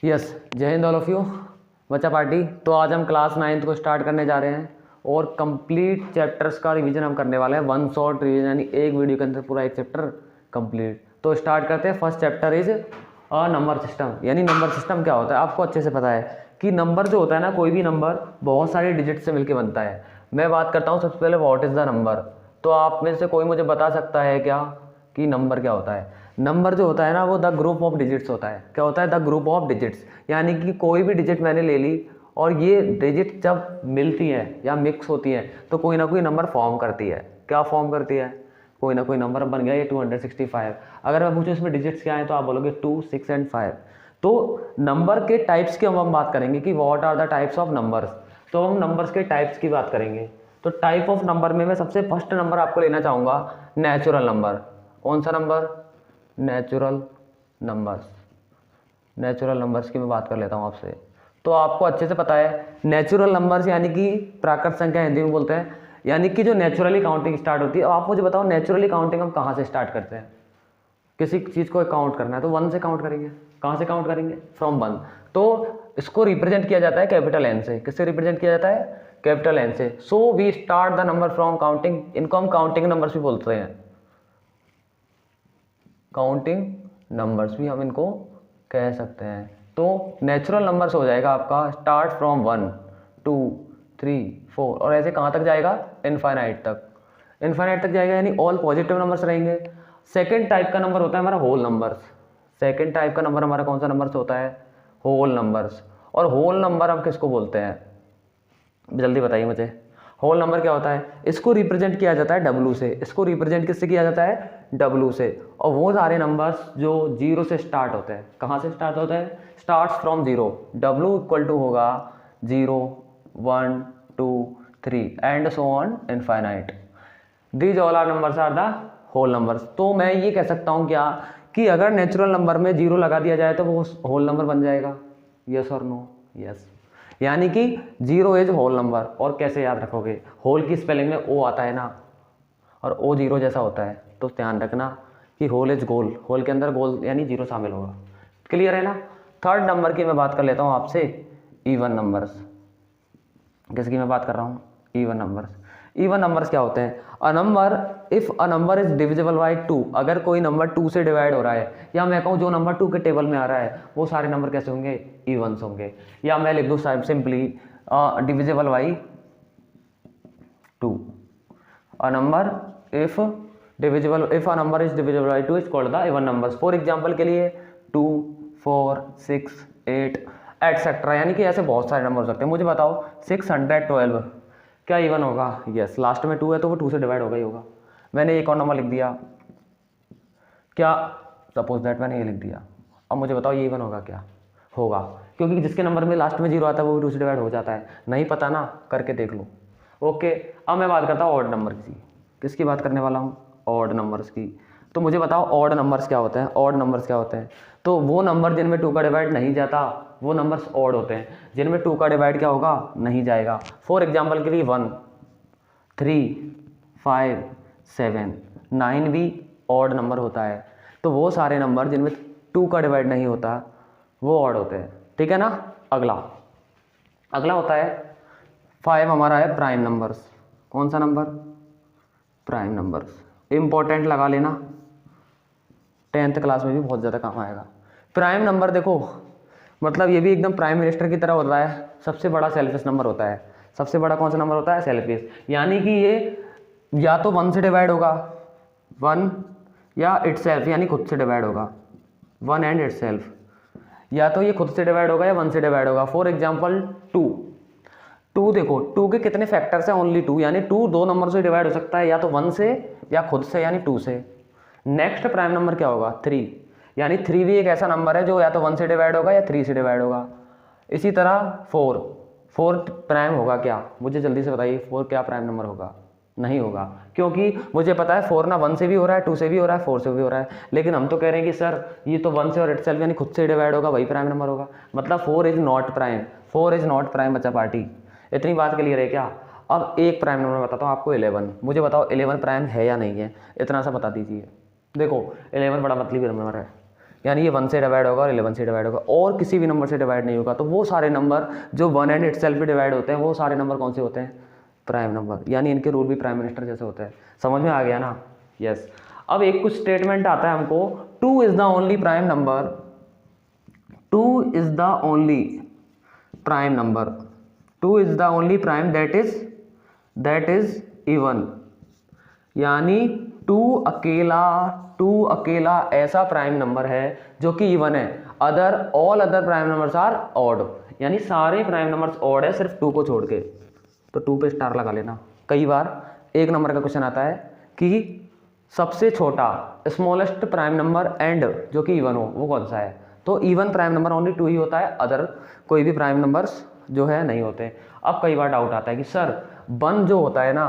Yes, जय Hind all of you बच्चा party. तो आज हम क्लास 9th को स्टार्ट करने जा रहे हैं और कंप्लीट चैप्टर्स का रिवीजन हम करने वाले हैं। वन शॉट रिवीजन, यानी एक वीडियो के अंदर पूरा एक चैप्टर कंप्लीट। तो स्टार्ट करते हैं। First chapter is a number system. यानी नंबर सिस्टम क्या होता है, आपको अच्छे से पता है कि नंबर जो होता है ना, कोई भी नंबर बहुत सारे डिजिट से मिलकर बनता है। मैं बात करता हूँ सबसे पहले व्हाट इज़ द नंबर। तो आप में से कोई मुझे बता सकता है क्या कि नंबर क्या होता है? नंबर जो होता है ना, वो द ग्रुप ऑफ डिजिट्स होता है। क्या होता है? The group of digits. यानी कि कोई भी डिजिट मैंने ले ली और ये डिजिट जब मिलती है या मिक्स होती है तो कोई ना कोई नंबर फॉर्म करती है। क्या फॉर्म करती है? कोई ना कोई नंबर बन गया। ये 265। अगर मैं पूछूं इसमें डिजिट्स क्या हैं तो आप बोलोगे 2, 6 एंड 5। तो नंबर के टाइप्स की हम बात करेंगे कि what are the types of numbers. तो हम नंबर्स के टाइप्स की बात करेंगे। तो टाइप ऑफ नंबर में मैं सबसे फर्स्ट नंबर आपको लेना चाहूँगा, नेचुरल नंबर। कौन सा number? Natural numbers. Natural numbers की मैं बात कर लेता हूँ आपसे। तो आपको अच्छे से पता है नेचुरल नंबर्स यानी कि प्राकृत संख्या हिंदी में बोलते हैं, यानी कि जो नेचुरली काउंटिंग स्टार्ट होती है। अब आप मुझे बताओ नेचुरली काउंटिंग हम कहाँ से स्टार्ट करते हैं? किसी चीज़ को काउंट करना है तो 1 से काउंट करेंगे। कहाँ से काउंट करेंगे? फ्रॉम 1। तो इसको रिप्रेजेंट किया जाता है कैपिटल एन से। किससे रिप्रेजेंट किया जाता है? कैपिटल एन से। So we start the number from counting. इनको हम काउंटिंग नंबर्स भी बोलते हैं। काउंटिंग नंबर्स भी हम इनको कह सकते हैं। तो नेचुरल नंबर्स हो जाएगा आपका स्टार्ट फ्रॉम 1, 2, 3, 4 और ऐसे कहाँ तक जाएगा? इनफाइनाइट तक। इनफाइनाइट तक जाएगा, यानी ऑल पॉजिटिव नंबर्स रहेंगे। सेकेंड टाइप का नंबर होता है हमारा होल नंबर्स। सेकेंड टाइप का नंबर हमारा कौन सा नंबर्स होता है? Whole numbers. और होल नंबर हम किसको बोलते हैं? जल्दी बताइए मुझे। होल नंबर क्या होता है? इसको रिप्रेजेंट किया जाता है डब्लू से। इसको रिप्रेजेंट किससे किया जाता है? डब्लू से। और वो सारे नंबर्स जो 0 से स्टार्ट होते हैं। कहाँ से स्टार्ट होते हैं? Start from 0। W equal to होगा 0, 1, 2, 3 and so on infinite. These all are numbers are the whole numbers. तो मैं ये कह सकता हूँ क्या कि अगर नेचुरल नंबर में 0 लगा दिया जाए तो वो होल नंबर बन जाएगा? यस और नो? यस। यानी कि 0 इज होल नंबर। और कैसे याद रखोगे? होल की स्पेलिंग में ओ आता है ना, और ओ 0 जैसा होता है। तो ध्यान रखना कि होल इज गोल। होल के अंदर गोल यानी 0 शामिल होगा। क्लियर है ना? थर्ड नंबर की मैं बात कर लेता हूँ आपसे, इवन नंबर्स। किसकी मैं बात कर रहा हूँ? Even numbers. इवन नंबर्स क्या होते हैं? A number, if a number is divisible by 2। अगर कोई नंबर 2 से डिवाइड हो रहा है, या मैं कहूँ जो नंबर 2 के टेबल में आ रहा है वो सारे नंबर कैसे होंगे? इवन्स होंगे। या मैं लिख दूँ simply divisible by 2। A number if a number is divisible by 2 is called the even numbers. For example के लिए 2, 4, 6, 8 एटसेट्रा। यानी कि ऐसे बहुत सारे नंबर हो सकते हैं। मुझे बताओ 612 क्या इवन होगा? यस। लास्ट में 2 है तो वो 2 से डिवाइड होगा ही होगा। मैंने एक और नंबर लिख दिया, क्या सपोज दैट मैंने ये लिख दिया। अब मुझे बताओ ये इवन होगा क्या? होगा, क्योंकि जिसके नंबर में लास्ट में 0 आता है वो 2 से डिवाइड हो जाता है। नहीं पता ना, करके देख लो। ओके, अब मैं बात करता हूँ ऑड नंबर की। किसकी बात करने वाला हूँ? ऑड नंबर्स की। तो मुझे बताओ ऑड नंबर्स क्या होते हैं? ऑड नंबर्स क्या होते हैं? तो वो नंबर जिनमें 2 का डिवाइड नहीं जाता वो नंबर्स ऑड होते हैं। जिनमें 2 का डिवाइड क्या होगा? नहीं जाएगा। फॉर एग्जाम्पल के लिए 1, 3, 5, 7, 9 भी ऑड नंबर होता है। तो वो सारे नंबर जिनमें 2 का डिवाइड नहीं होता वो ऑड होते हैं। ठीक है ना? अगला होता है 5। हमारा है प्राइम नंबर्स। कौन सा नंबर? Prime numbers. इंपॉर्टेंट लगा लेना, 10th क्लास में भी बहुत ज़्यादा काम आएगा। प्राइम नंबर देखो, मतलब ये भी एकदम प्राइम मिनिस्टर की तरह होता है। सबसे बड़ा सेल्फिश नंबर होता है। सबसे बड़ा कौन सा नंबर होता है? सेल्फिश। यानी कि ये या तो 1 से डिवाइड होगा, 1, या इटसेल्फ यानी खुद से डिवाइड होगा, 1 एंड इटसेल्फ। या तो ये खुद से डिवाइड होगा या 1 से डिवाइड होगा। फॉर एग्जाम्पल 2 देखो, 2 के कितने फैक्टर्स हैं? ओनली 2। यानी 2 दो नंबर से डिवाइड हो सकता है, या तो 1 से या खुद से यानी 2 से। नेक्स्ट प्राइम नंबर क्या होगा? 3। यानी 3 भी एक ऐसा नंबर है जो या तो 1 से डिवाइड होगा या 3 से डिवाइड होगा। इसी तरह 4 प्राइम होगा क्या? मुझे जल्दी से बताइए, 4 क्या प्राइम नंबर होगा? नहीं होगा, क्योंकि मुझे पता है 4 ना 1 से भी हो रहा है, 2 से भी हो रहा है, 4 से भी हो रहा है। लेकिन हम तो कह रहे हैं कि सर ये तो 1 से और इटसेल्फ यानी खुद से डिवाइड होगा, वही प्राइम नंबर होगा। मतलब 4 is not prime. 4 is not prime बच्चा पार्टी। इतनी बात क्लियर है क्या? अब एक प्राइम नंबर बताता हूँ आपको, 11। मुझे बताओ 11 प्राइम है या नहीं है? इतना सा बता दीजिए। देखो 11 बड़ा मतलब नंबर है। यानी ये 1 से डिवाइड होगा और 11 से डिवाइड होगा और किसी भी नंबर से डिवाइड नहीं होगा। तो वो सारे नंबर जो 1 एंड इटसेल्फ भी डिवाइड होते हैं वो सारे नंबर कौन से होते हैं? Prime number. यानी इनके रूल भी प्राइम मिनिस्टर जैसे होते हैं। समझ में आ गया ना? यस। अब एक कुछ स्टेटमेंट आता है हमको, 2 is the only prime number, 2 is the only prime number, 2 is the only prime that is even. यानी 2 अकेला ऐसा प्राइम नंबर है जो कि इवन है। All other prime numbers are odd. यानी सारे प्राइम नंबर्स ऑड है सिर्फ 2 को छोड़ के। तो 2 पे स्टार लगा लेना। कई बार एक नंबर का क्वेश्चन आता है कि सबसे छोटा स्मॉलेस्ट प्राइम नंबर एंड जो कि इवन हो वो कौन सा है? तो इवन प्राइम नंबर ओनली 2 ही होता है, अदर कोई भी प्राइम नंबर्स जो है नहीं होते। अब कई बार डाउट आता है कि सर 1 जो होता है ना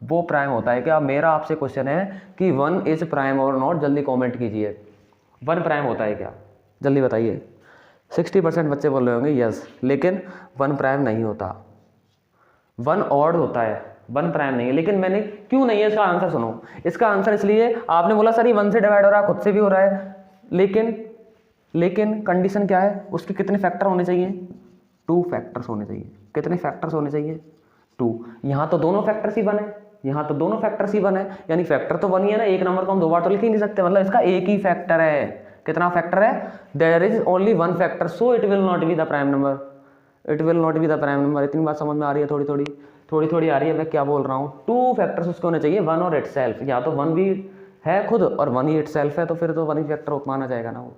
वो प्राइम होता है क्या? मेरा आपसे क्वेश्चन है कि 1 इज प्राइम और नॉट। जल्दी कमेंट कीजिए, 1 प्राइम होता है क्या? जल्दी बताइए। 60% बच्चे बोल रहे होंगे यस, लेकिन 1 प्राइम नहीं होता, 1 ऑड होता है, 1 प्राइम नहीं है। लेकिन मैंने क्यों नहीं है, इसका आंसर सुनो। इसका आंसर इसलिए, आपने बोला सर ये 1 से डिवाइड हो रहा है, खुद से भी हो रहा है, लेकिन कंडीशन क्या है? उसके कितने फैक्टर होने चाहिए? 2 फैक्टर्स होने चाहिए। कितने फैक्टर्स होने चाहिए? 2। यहाँ तो दोनों फैक्टर्स ही 1 है, यहाँ तो दोनों फैक्टर्स ही 1 है, यानी फैक्टर तो 1 ही है ना। एक नंबर को हम 2 बार तो लिख ही नहीं सकते, मतलब इसका एक ही फैक्टर है। कितना फैक्टर है? There is only 1 factor, so it will not be the prime number, it will not be the prime number. इतनी बात समझ में आ रही है? थोड़ी आ रही है। मैं क्या बोल रहा हूँ? 2 फैक्टर्स उसके होने चाहिए, 1 और इटसेल्फ। या तो 1 भी है खुद और 1 ही इटसेल्फ है, तो फिर तो 1 ही फैक्टर माना जाएगा ना वो।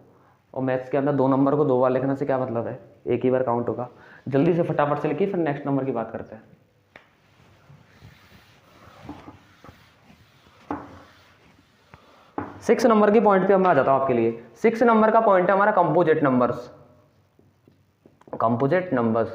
और मैथ्स के अंदर 2 नंबर को 2 बार लिखने से क्या मतलब है? एक ही बार काउंट होगा। जल्दी से फटाफट से लिखिए, फिर नेक्स्ट नंबर की बात करते हैं। 6 नंबर की पॉइंट पे मैं आ जाता हूँ आपके लिए। 6 नंबर का पॉइंट है हमारा कंपोजिट नंबर्स। कंपोजिट नंबर्स,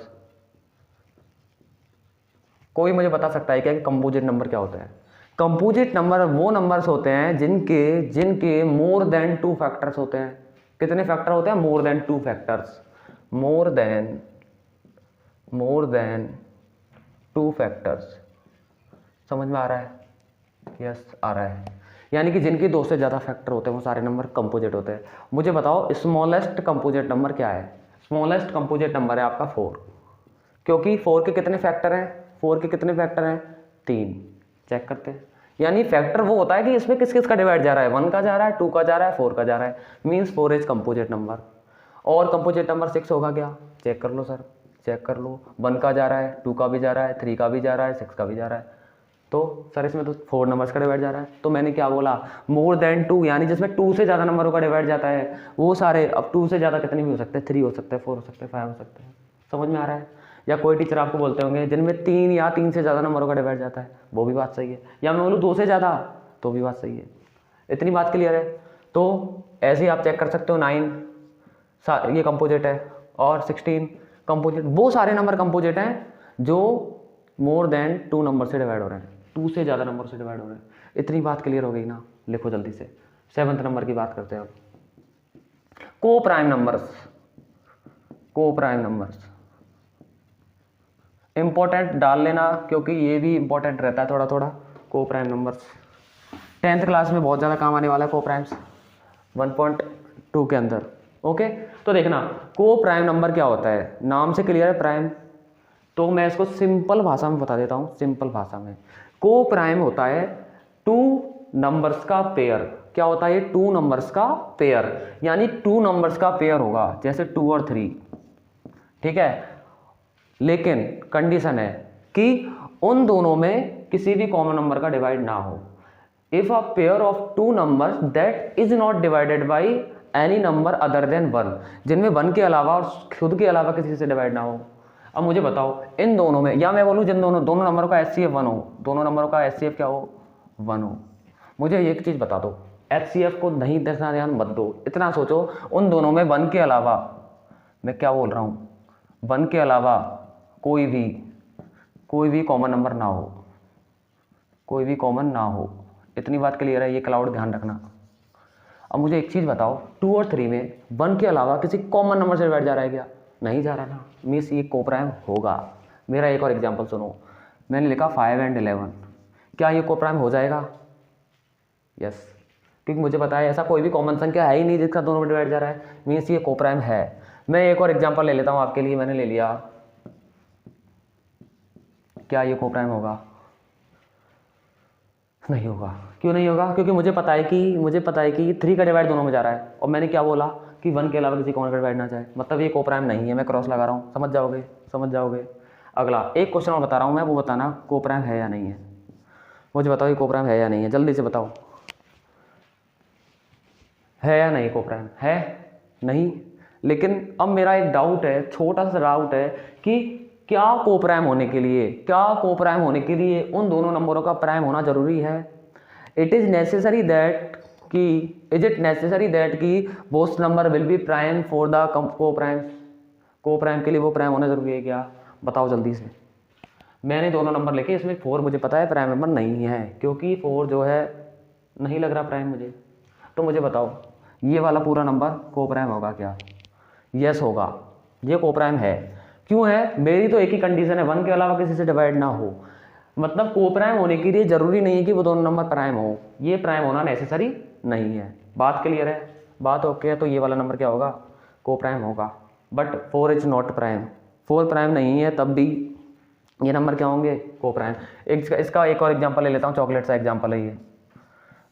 कोई मुझे बता सकता है क्या कि कंपोजिट नंबर क्या होता है? कंपोजिट नंबर वो नंबर्स होते हैं जिनके मोर देन 2 फैक्टर्स होते हैं। कितने फैक्टर होते हैं? More than 2 factors. More than 2 factors. समझ में आ रहा है? यस, आ रहा है। यानी कि जिनके 2 से ज़्यादा फैक्टर होते हैं वो सारे नंबर कंपोजिट होते हैं। मुझे बताओ स्मॉलेस्ट कंपोजिट नंबर क्या है? स्मॉलेस्ट कंपोजिट नंबर है आपका 4, क्योंकि 4 के कितने फैक्टर हैं? 4 के कितने फैक्टर हैं? 3। चेक करते हैं। यानी फैक्टर वो होता है कि इसमें किस किस का डिवाइड जा रहा है? 1 का जा रहा है, 2 का जा रहा है, 4 का जा रहा है। Means 4 is composite number. और कंपोजिट नंबर 6 होगा क्या? चेक कर लो सर, चेक कर लो। 1 का जा रहा है, 2 का भी जा रहा है, 3 का भी जा रहा है, 6 का भी जा रहा है। तो सर इसमें तो 4 नंबर्स का डिवाइड जा रहा है। तो मैंने क्या बोला? मोर देन 2, यानी जिसमें 2 से ज़्यादा नंबरों का डिवाइड जाता है वो सारे। अब 2 से ज़्यादा कितने भी हो सकते हैं? 3 हो सकते हैं, 4 हो सकते हैं, 5 हो सकते हैं। समझ में आ रहा है? या कोई टीचर आपको बोलते होंगे जिनमें 3 या 3 से ज़्यादा नंबरों का डिवाइड जाता है, वो भी बात सही है। या मैं बोलूँ 2 से ज़्यादा, तो भी बात सही है। इतनी बात क्लियर है? तो ऐसे ही आप चेक कर सकते हो। 9 ये कंपोजिट है और 16 कंपोजिट। वो सारे नंबर कंपोजिट हैं जो मोर देन 2 नंबर से डिवाइड हो रहे हैं, 2 से ज़्यादा नंबर से डिवाइड हो रहे हैं। इतनी बात क्लियर हो गई ना? लिखो जल्दी से। 7th नंबर की बात करते हैं अब। को प्राइम नंबर्स इंपॉर्टेंट डाल लेना, क्योंकि ये भी इंपॉर्टेंट रहता है थोड़ा थोड़ा। को प्राइम नंबर्स 10th क्लास में बहुत ज़्यादा काम आने वाला है। को प्राइम्स 1.2 के अंदर। ओके, तो देखना को प्राइम नंबर क्या होता है। नाम से क्लियर है, प्राइम। तो मैं इसको सिंपल भाषा में बता देता हूँ, सिंपल भाषा में। को प्राइम होता है 2 नंबर्स का पेयर। क्या होता है ये? 2 नंबर्स का पेयर। यानी 2 नंबर्स का पेयर होगा, जैसे 2 और 3। ठीक है, लेकिन कंडीशन है कि उन दोनों में किसी भी कॉमन नंबर का डिवाइड ना हो। If a pair of 2 numbers that is not divided by any number other than 1, जिनमें 1 के अलावा और खुद के अलावा किसी से डिवाइड ना हो। अब मुझे बताओ इन दोनों में, या मैं बोलूँ जिन दोनों नंबरों का HCF 1 हो, दोनों नंबरों का HCF क्या हो? 1 हो। मुझे एक चीज़ बता दो, HCF को नहीं देखना, ध्यान मत दो। इतना सोचो उन दोनों में 1 के अलावा, मैं क्या बोल रहा हूँ, 1 के अलावा कोई भी कॉमन नंबर ना हो, कोई भी कॉमन ना हो। इतनी बात क्लियर है? ये क्लाउड ध्यान रखना। अब मुझे एक चीज़ बताओ, 2 और 3 में 1 के अलावा किसी कॉमन नंबर से डिवाइड जा रहा है क्या? नहीं जा रहा ना। मीन्स ये को प्राइम होगा। मेरा एक और एग्जांपल सुनो, मैंने लिखा 5 and 11। क्या ये को प्राइम हो जाएगा? यस। क्योंकि मुझे पता है ऐसा कोई भी कॉमन संख्या है ही नहीं जिसका दोनों में डिवाइड जा रहा है, मीन्स ये कोप्राइम है। मैं एक और एग्जांपल ले लेता हूँ आपके लिए, मैंने ले लिया, क्या ये कोप्राइम होगा? नहीं होगा। क्यों नहीं होगा? क्योंकि मुझे पता है कि 3 का डिवाइड दोनों में जा रहा है, और मैंने क्या बोला कि 1 के अलावा किसी कॉमन का डिवाइड ना जाए, मतलब ये कोप्राइम नहीं है। मैं क्रॉस लगा रहा हूँ, समझ जाओगे। अगला एक क्वेश्चन और बता रहा हूँ मैं, वो बताना कोप्राइम है या नहीं है। मुझे बताओ ये कोप्राइम है या नहीं है, जल्दी से बताओ, है या नहीं? कोप्राइम है नहीं। लेकिन अब मेरा एक डाउट है, छोटा सा डाउट है कि क्या कोप्राइम होने के लिए उन दोनों नंबरों का प्राइम होना जरूरी है? इज इट नेसेसरी दैट कि both number will be prime for the coprime के लिए वो प्राइम होना जरूरी है क्या? बताओ जल्दी से। मैंने दोनों नंबर लेके, इसमें 4 मुझे पता है प्राइम नंबर नहीं है, क्योंकि 4 जो है नहीं लग रहा प्राइम मुझे। तो मुझे बताओ ये वाला पूरा नंबर कोप्राइम होगा क्या? यस होगा, ये कोप्राइम है। क्यों है? मेरी तो एक ही कंडीशन है, 1 के अलावा किसी से डिवाइड ना हो। मतलब कोप्राइम होने के लिए जरूरी नहीं है कि वो दोनों नंबर प्राइम हो, ये प्राइम होना नेसेसरी नहीं है। बात क्लियर है? बात ओके है। तो ये वाला नंबर क्या होगा? कोप्राइम होगा। But 4 is not prime, 4 prime नहीं है, तब भी ये नंबर क्या होंगे? कोप्राइम। इसका एक और एग्जांपल ले लेता हूँ, चॉकलेट सा एग्जांपल है ये।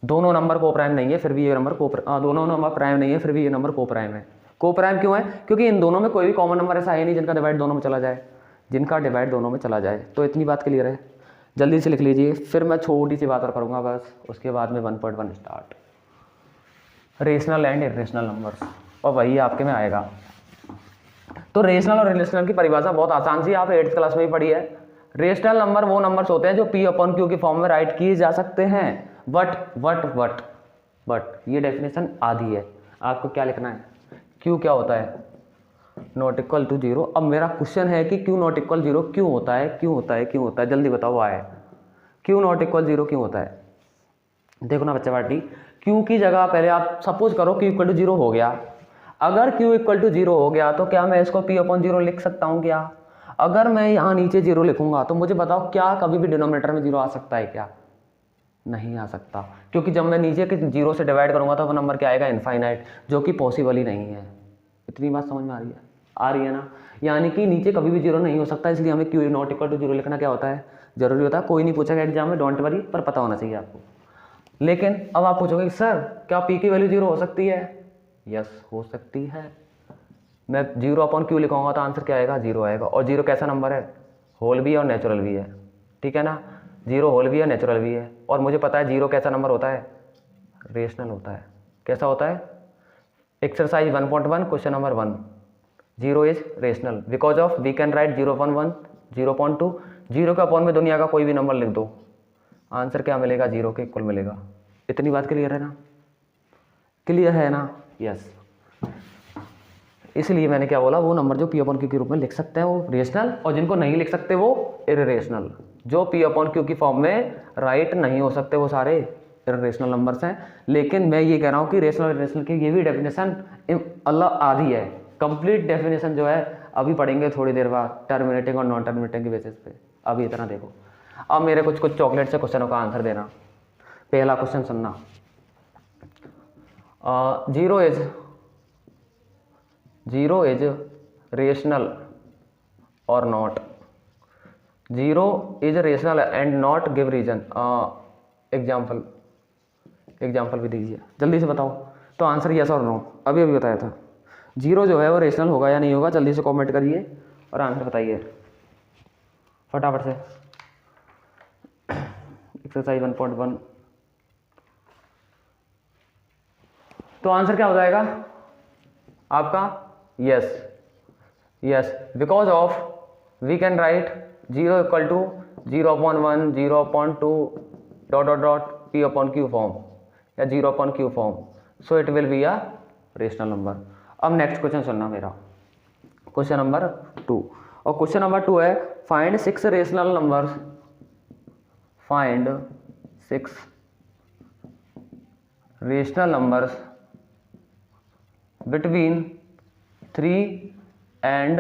दोनों नंबर कोप्राइम नहीं है, फिर भी ये नंबर दोनों नंबर प्राइम नहीं है, फिर भी ये नंबर कोप्राइम है। कोप्राइम क्यों है? क्योंकि इन दोनों में कोई भी कॉमन नंबर ऐसा है नहीं जिनका डिवाइड दोनों में चला जाए, तो इतनी बात क्लियर है। जल्दी से लिख लीजिए, फिर मैं छोटी सी बात और करूँगा बस, उसके बाद में 1.1 start. Rational and irrational numbers, और वही आपके में आएगा। तो रेशनल और इरेशनल की परिभाषा बहुत आसान सी, आप 8th क्लास में ही पढ़ी है। रेशनल नंबर वो नंबर्स होते हैं जो P/Q की फॉर्म में राइट किए जा सकते हैं, बट ये डेफिनेशन आधी है। आपको क्या लिखना है? Q क्या होता है? Not equal to 0। अब मेरा क्वेश्चन है कि Q नॉट इक्वल 0 क्यों होता है? जल्दी बताओ आए, Q नॉट इक्वल 0 क्यों होता है? देखो ना बच्चा पार्टी, Q की जगह पहले आप सपोज करो Q इक्वल टू 0 हो गया। अगर Q इक्वल टू 0 हो गया तो क्या मैं इसको P/0 लिख सकता हूँ क्या? अगर मैं यहाँ नीचे 0 लिखूंगा तो मुझे बताओ क्या कभी भी डिनोमिनेटर में 0 आ सकता है क्या? नहीं आ सकता, क्योंकि जब मैं नीचे के 0 से डिवाइड करूंगा तो वो नंबर क्या आएगा? इनफाइनाइट, जो कि पॉसिबल ही नहीं है। इतनी बात समझ में आ रही है ना? यानी कि नीचे कभी भी 0 नहीं हो सकता, इसलिए हमें Q नॉट इक्वल टू 0 लिखना क्या होता है? जरूरी होता है। कोई नहीं पूछेगा एग्जाम में, डोंट वरी, पर पता होना चाहिए आपको। लेकिन अब आप पूछोगे सर क्या P की वैल्यू 0 हो सकती है? यस हो सकती है। मैं 0/Q लिखाऊंगा तो आंसर क्या आएगा? 0 आएगा। और 0 कैसा नंबर है? होल भी है और नेचुरल भी है, ठीक है ना? 0 होल भी है, नेचुरल भी है। और मुझे पता है 0 कैसा नंबर होता है? रेशनल होता है। कैसा होता है? Exercise 1.1 question number 1, 0 is rational because of we can write 0.1, 0.2, 0 के अपॉन में दुनिया का कोई भी नंबर लिख दो, आंसर क्या मिलेगा? 0 के इक्वल मिलेगा। इतनी बात क्लियर है ना? क्लियर है ना? यस। इसलिए मैंने क्या बोला, वो नंबर जो P/Q के रूप में लिख सकते हैं वो रेशनल, और जिनको नहीं लिख सकते वो इरेशनल। जो P/Q की फॉर्म में राइट नहीं हो सकते वो सारे इरेशनल नंबर्स हैं। लेकिन मैं ये कह रहा हूँ कि रेशनल और इरेशनल की ये भी डेफिनेशन आधी है। कंप्लीट डेफिनेशन जो है अभी पढ़ेंगे थोड़ी देर बाद, टर्मिनेटिंग और नॉन टर्मिनेटिंग के बेसिस पे। अभी इतना देखो, अब मेरे कुछ चॉकलेट से क्वेश्चनों का आंसर देना। पहला क्वेश्चन सुनना, 0 इज रेशनल और not? 0 is rational and not give reason. Example भी दीजिए, जल्दी से बताओ। तो आंसर यस और नो, अभी बताया था। 0 जो है वो रेशनल होगा या नहीं होगा, जल्दी से कमेंट करिए और आंसर बताइए फटाफट से। एक्सरसाइज 1.1। तो आंसर क्या हो जाएगा आपका? Yes, because of we can write 0 equal to 0/1, 0/2 ... P/Q form या 0/Q form, so it will be a rational number. अब नेक्स्ट क्वेश्चन सुनना मेरा, क्वेश्चन नंबर 2। और क्वेश्चन नंबर 2 है find 6 rational numbers, find 6 rational numbers between 3 and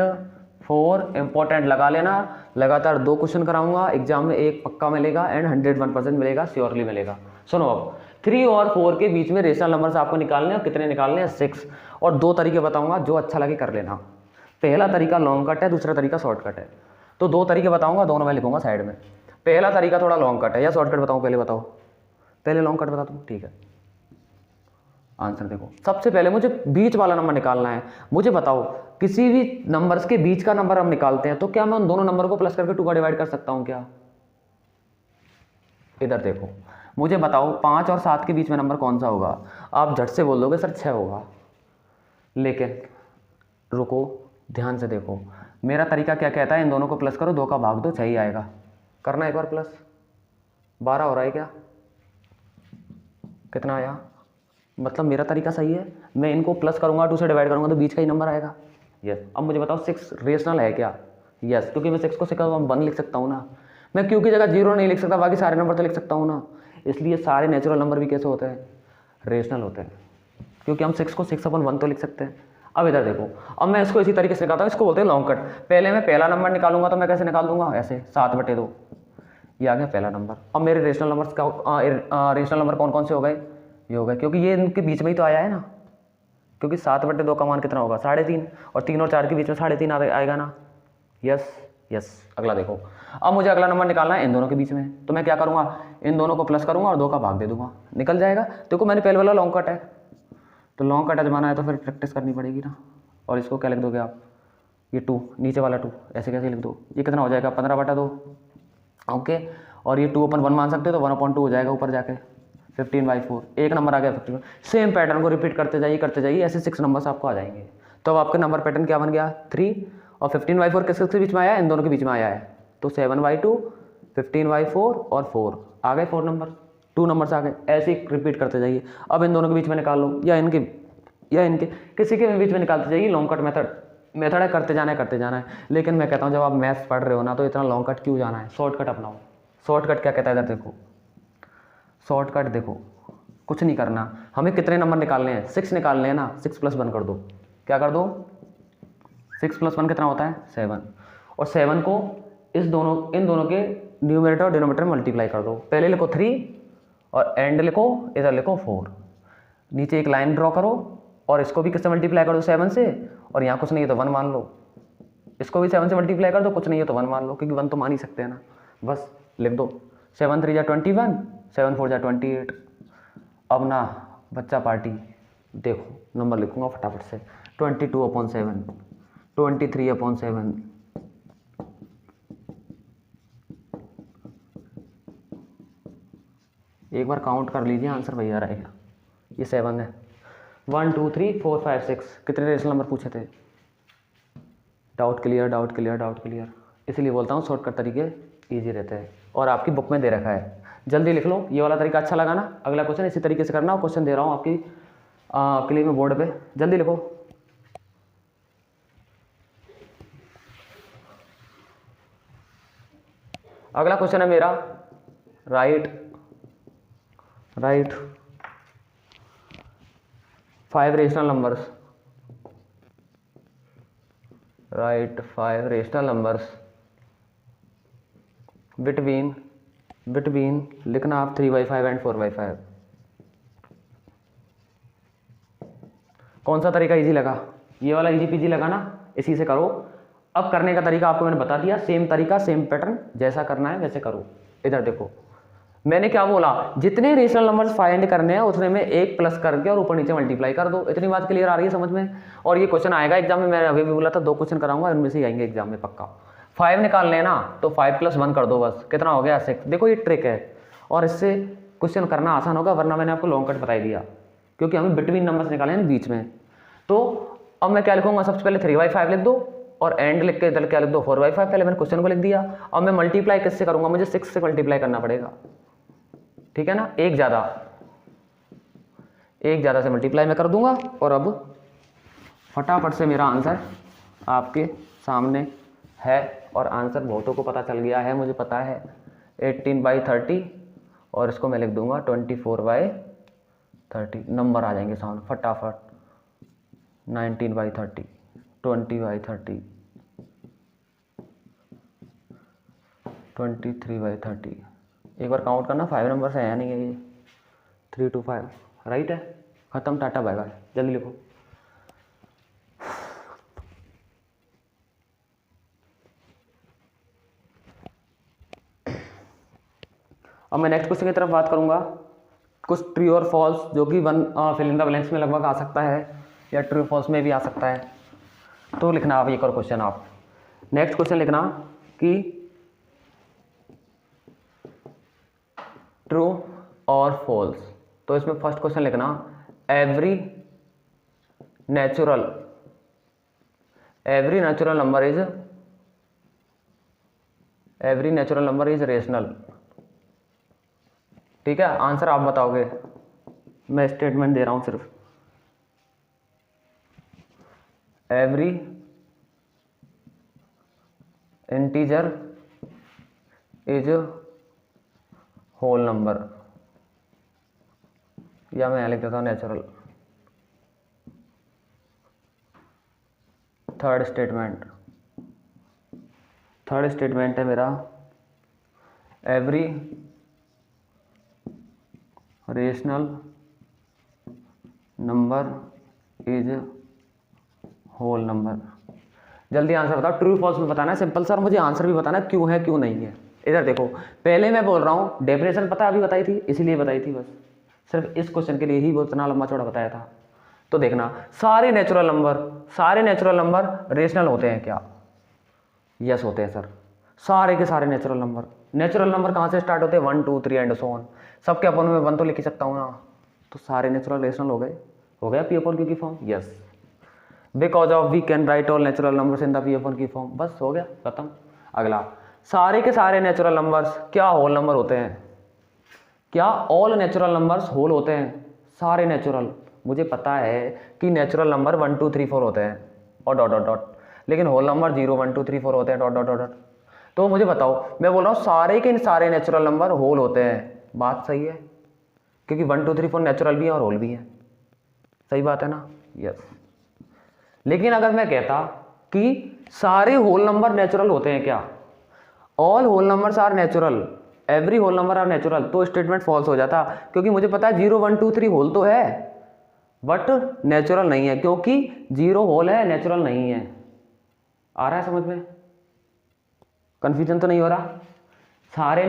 4। Important लगा लेना, लगातार 2 question कराऊंगा, एग्जाम में 1 पक्का मिलेगा एंड 101% मिलेगा, श्योरली मिलेगा। सुनो अब, 3 और 4 के बीच में रेशनल नंबर्स आपको निकालने हैं, कितने निकालने हैं 6। और 2 तरीके बताऊंगा, जो अच्छा लगे कर लेना। पहला तरीका लॉन्ग कट है, दूसरा तरीका शॉर्टकट है। तो 2 तरीके बताऊंगा, दोनों मैं लिखूंगा साइड में। पहला तरीका थोड़ा लॉन्ग कट है या शॉर्टकट बताऊँ? पहले बताओ, पहले लॉन्ग कट बता दूँ, ठीक है। आंसर देखो, सबसे पहले मुझे बीच वाला नंबर निकालना है। मुझे बताओ, किसी भी नंबर्स के बीच का नंबर हम निकालते हैं तो क्या मैं उन दोनों नंबर को प्लस करके 2 का डिवाइड कर सकता हूं क्या? इधर देखो, मुझे बताओ 5 और 7 के बीच में नंबर कौन सा होगा? आप झट से बोल दोगे सर 6 होगा, लेकिन रुको, ध्यान से देखो, मेरा तरीका क्या कहता है, इन दोनों को प्लस करो, 2 का भाग दो, 6 ही आएगा। करना एक बार प्लस, 12 हो रहा है क्या? कितना आया? मतलब मेरा तरीका सही है, मैं इनको प्लस करूंगा, 2 से डिवाइड करूंगा तो बीच का ही नंबर आएगा। यस। अब मुझे बताओ 6 रेशनल है क्या? यस, क्योंकि मैं 6 को 6 का 1 लिख सकता हूँ ना। मैं क्यों की जगह 0 नहीं लिख सकता, बाकी सारे नंबर तो लिख सकता हूँ ना। इसलिए सारे नेचुरल नंबर भी कैसे होते हैं? रेशनल होते हैं, क्योंकि हम 6 को 6/1 तो लिख सकते हैं। अब इधर देखो, अब मैं इसको इसी तरीके से निकालता हूँ, इसको बोलते हैं लॉन्ग कट। पहले मैं पहला नंबर निकालूंगा तो मैं कैसे निकाल दूंगा? ऐसे 7/2, ये आ गया पहला नंबर। अब मेरे रेशनल नंबर्स का रेशनल नंबर कौन कौन से हो गए? ये हो गए, क्योंकि ये इनके बीच में ही तो आया है ना, क्योंकि 7/2 का मान कितना होगा? 3.5, और 3 और 4 के बीच में 3.5 आएगा ना। Yes yes. अगला देखो, अब मुझे अगला नंबर निकालना है इन दोनों के बीच में, तो मैं क्या करूँगा? इन दोनों को प्लस करूँगा और 2 का भाग दे दूंगा, निकल जाएगा। देखो मैंने पहले वाला लॉन्ग कट है, तो लॉन्ग कट आजमाना है तो फिर प्रैक्टिस करनी पड़ेगी ना। और इसको क्या लिख दोगे आप? ये 2, नीचे वाला 2 ऐसे कैसे लिख दो? ये कितना हो जाएगा? 15/2। ओके, और ये 2/1 मान सकते हो, तो 1/2 हो जाएगा ऊपर जाके, 15/4। एक नंबर आ गया 15। सेम पैटर्न को रिपीट करते जाइए, ऐसे 6 नंबर्स आपको आ जाएंगे। तो अब आपके नंबर पैटर्न क्या बन गया? 3 और 15/4 किसके बीच में आया? इन दोनों के बीच में आया है, तो 7/2, 15/4 और 4 आ गए। 4 नंबर, 2 नंबर्स आ गए। ऐसे ही रिपीट करते जाइए। अब इन दोनों के बीच में निकाल लो, या इनके किसी के भी बीच में निकालते जाइए। लॉन्ग कट मेथड है, करते जाना है। लेकिन मैं कहता हूँ जब आप मैथ्स पढ़ रहे हो ना, तो इतना लॉन्ग कट क्यों जाना है? शॉर्टकट अपनाओ। शॉर्टकट क्या कहता है? इधर देखो, शॉर्टकट देखो, कुछ नहीं करना। हमें कितने नंबर निकालने हैं? 6 निकालने हैं ना। 6 + 1 कर दो। क्या कर दो? 6 + 1 कितना होता है? 7। और 7 को इन दोनों के न्यूमरेटर और डिनोमिनेटर में मल्टीप्लाई कर दो। पहले लिखो 3 और एंड लिखो, इधर लिखो 4। नीचे एक लाइन ड्रॉ करो और इसको भी किससे मल्टीप्लाई कर दो? 7 से। और यहाँ कुछ नहीं है तो 1 मान लो। इसको भी 7 से मल्टीप्लाई कर दो, कुछ नहीं है तो 1 मान लो, क्योंकि 1 तो मान ही सकते हैं ना। बस लिख दो 7 3 = 21, 7 4 = 28। अब ना बच्चा पार्टी, देखो नंबर लिखूंगा फटाफट से। 22/7, 23/7, एक बार काउंट कर लीजिए, आंसर वही आ रहेगा। ये 7 है। 1 2 3 4 5 6 कितने रेशनल नंबर पूछे थे? Doubt clear. इसीलिए बोलता हूँ शॉर्टकट तरीके ईजी रहते हैं, और आपकी बुक में दे रखा है। जल्दी लिख लो, ये वाला तरीका अच्छा लगा ना? अगला क्वेश्चन इसी तरीके से करना। क्वेश्चन दे रहा हूँ आपके लिए मैं बोर्ड पे, जल्दी लिखो। अगला क्वेश्चन है मेरा, right 5 rational numbers. Right 5 rational numbers between लिखना आप 3/5 एंड 4/5। कौन सा तरीका इजी लगा? ये वाला इजी पीजी लगा ना? इसी से करो। अब करने का तरीका आपको मैंने बता दिया, सेम तरीका सेम पैटर्न, जैसा करना है वैसे करो। इधर देखो, मैंने क्या बोला? जितने रेशनल नंबर्स फाइंड करने हैं उतने में एक प्लस करके और ऊपर नीचे मल्टीप्लाई कर दो। इतनी बात क्लियर आ रही है समझ में? और ये क्वेश्चन आएगा एग्जाम में, मैंने अभी भी बोला था 2 क्वेश्चन कराऊंगा, उनमें से ही आएंगे एग्जाम में पक्का। 5 निकालने हैं ना, तो 5 + 1 कर दो, बस कितना हो गया? 6। देखो ये ट्रिक है, और इससे क्वेश्चन करना आसान होगा, वरना मैंने आपको लॉन्ग कट बता दिया, क्योंकि हमें बिटवीन नंबर्स निकाले हैं बीच में। तो अब मैं क्या लिखूंगा? सबसे पहले 3/5 लिख दो, और एंड लिख के इधर क्या लिख दो? 4/5। पहले मैंने क्वेश्चन को लिख दिया। अब मैं मल्टीप्लाई किससे करूंगा? मुझे 6 से मल्टीप्लाई करना पड़ेगा, ठीक है ना? एक ज़्यादा से मल्टीप्लाई मैं कर दूंगा। और अब फटाफट से मेरा आंसर आपके सामने है, और आंसर बहुतों को पता चल गया है, मुझे पता है। 18/30, और इसको मैं लिख दूंगा 24/30। नंबर आ जाएंगे सामने फटाफट। 19/30, 20/30, 23/30। एक बार काउंट करना, 5 नंबर से है नहीं है ये। 3 to 5 राइट है, खत्म, टाटा बाय बाय, जल्दी लिखो। अब मैं नेक्स्ट क्वेश्चन की तरफ बात करूंगा। कुछ ट्रू और फॉल्स जो कि one fill in the blanks में लगभग आ सकता है या ट्रू फॉल्स में भी आ सकता है, तो लिखना आप एक और क्वेश्चन। आप नेक्स्ट क्वेश्चन लिखना कि ट्रू और फॉल्स। तो इसमें फर्स्ट क्वेश्चन लिखना every natural number is rational. ठीक है, आंसर आप बताओगे, मैं स्टेटमेंट दे रहा हूं सिर्फ। Every integer is whole number, या मैं लिख देता हूं नेचुरल। थर्ड स्टेटमेंट है मेरा every rational number is whole number. जल्दी आंसर बताओ, ट्रू फॉल्स में बताना है, सिंपल सर, मुझे आंसर भी बताना क्यों है क्यों नहीं है। इधर देखो, पहले मैं बोल रहा हूँ डेफिनेशन पता अभी बताई थी, इसीलिए बताई थी, बस सिर्फ इस क्वेश्चन के लिए ही वो इतना लंबा चौड़ा बताया था। तो देखना, सारे नेचुरल नंबर रेशनल होते हैं क्या? यस होते हैं सर, सारे के सारे नेचुरल नंबर कहाँ से स्टार्ट होते हैं? 1 2 3 एंड सो ऑन। सबके अपन में 1 तो लिख ही सकता हूँ ना, तो सारे नेचुरल रेशनल हो गया पी अपॉन क्यू की form. Yes, because of we can write all natural numbers in the P upon Q form. बस हो गया, खत्म। अगला, सारे के सारे नेचुरल नंबर्स क्या होल नंबर होते हैं? क्या ऑल नेचुरल नंबर्स होल होते हैं? सारे नेचुरल, मुझे पता है कि नेचुरल नंबर 1 2 3 4 होते हैं और डॉट डॉट डॉट, लेकिन होल नंबर 0 1 2 3 4 होते हैं डॉट डॉट डॉट। तो मुझे बताओ, मैं बोल रहा हूँ सारे के सारे नेचुरल नंबर होल होते हैं, बात सही है, क्योंकि 1 2 3 4 नेचुरल भी है और होल भी है, सही बात है ना? यस। लेकिन अगर मैं कहता कि सारे होल नंबर नेचुरल होते हैं क्या, all whole numbers are natural, every whole number are natural, तो स्टेटमेंट फॉल्स हो जाता, क्योंकि मुझे पता है 0 1 2 3 होल तो है बट नेचुरल नहीं है, क्योंकि 0 होल है, नेचुरल नहीं है। आ रहा है समझ में? कंफ्यूजन तो नहीं हो रहा? सारे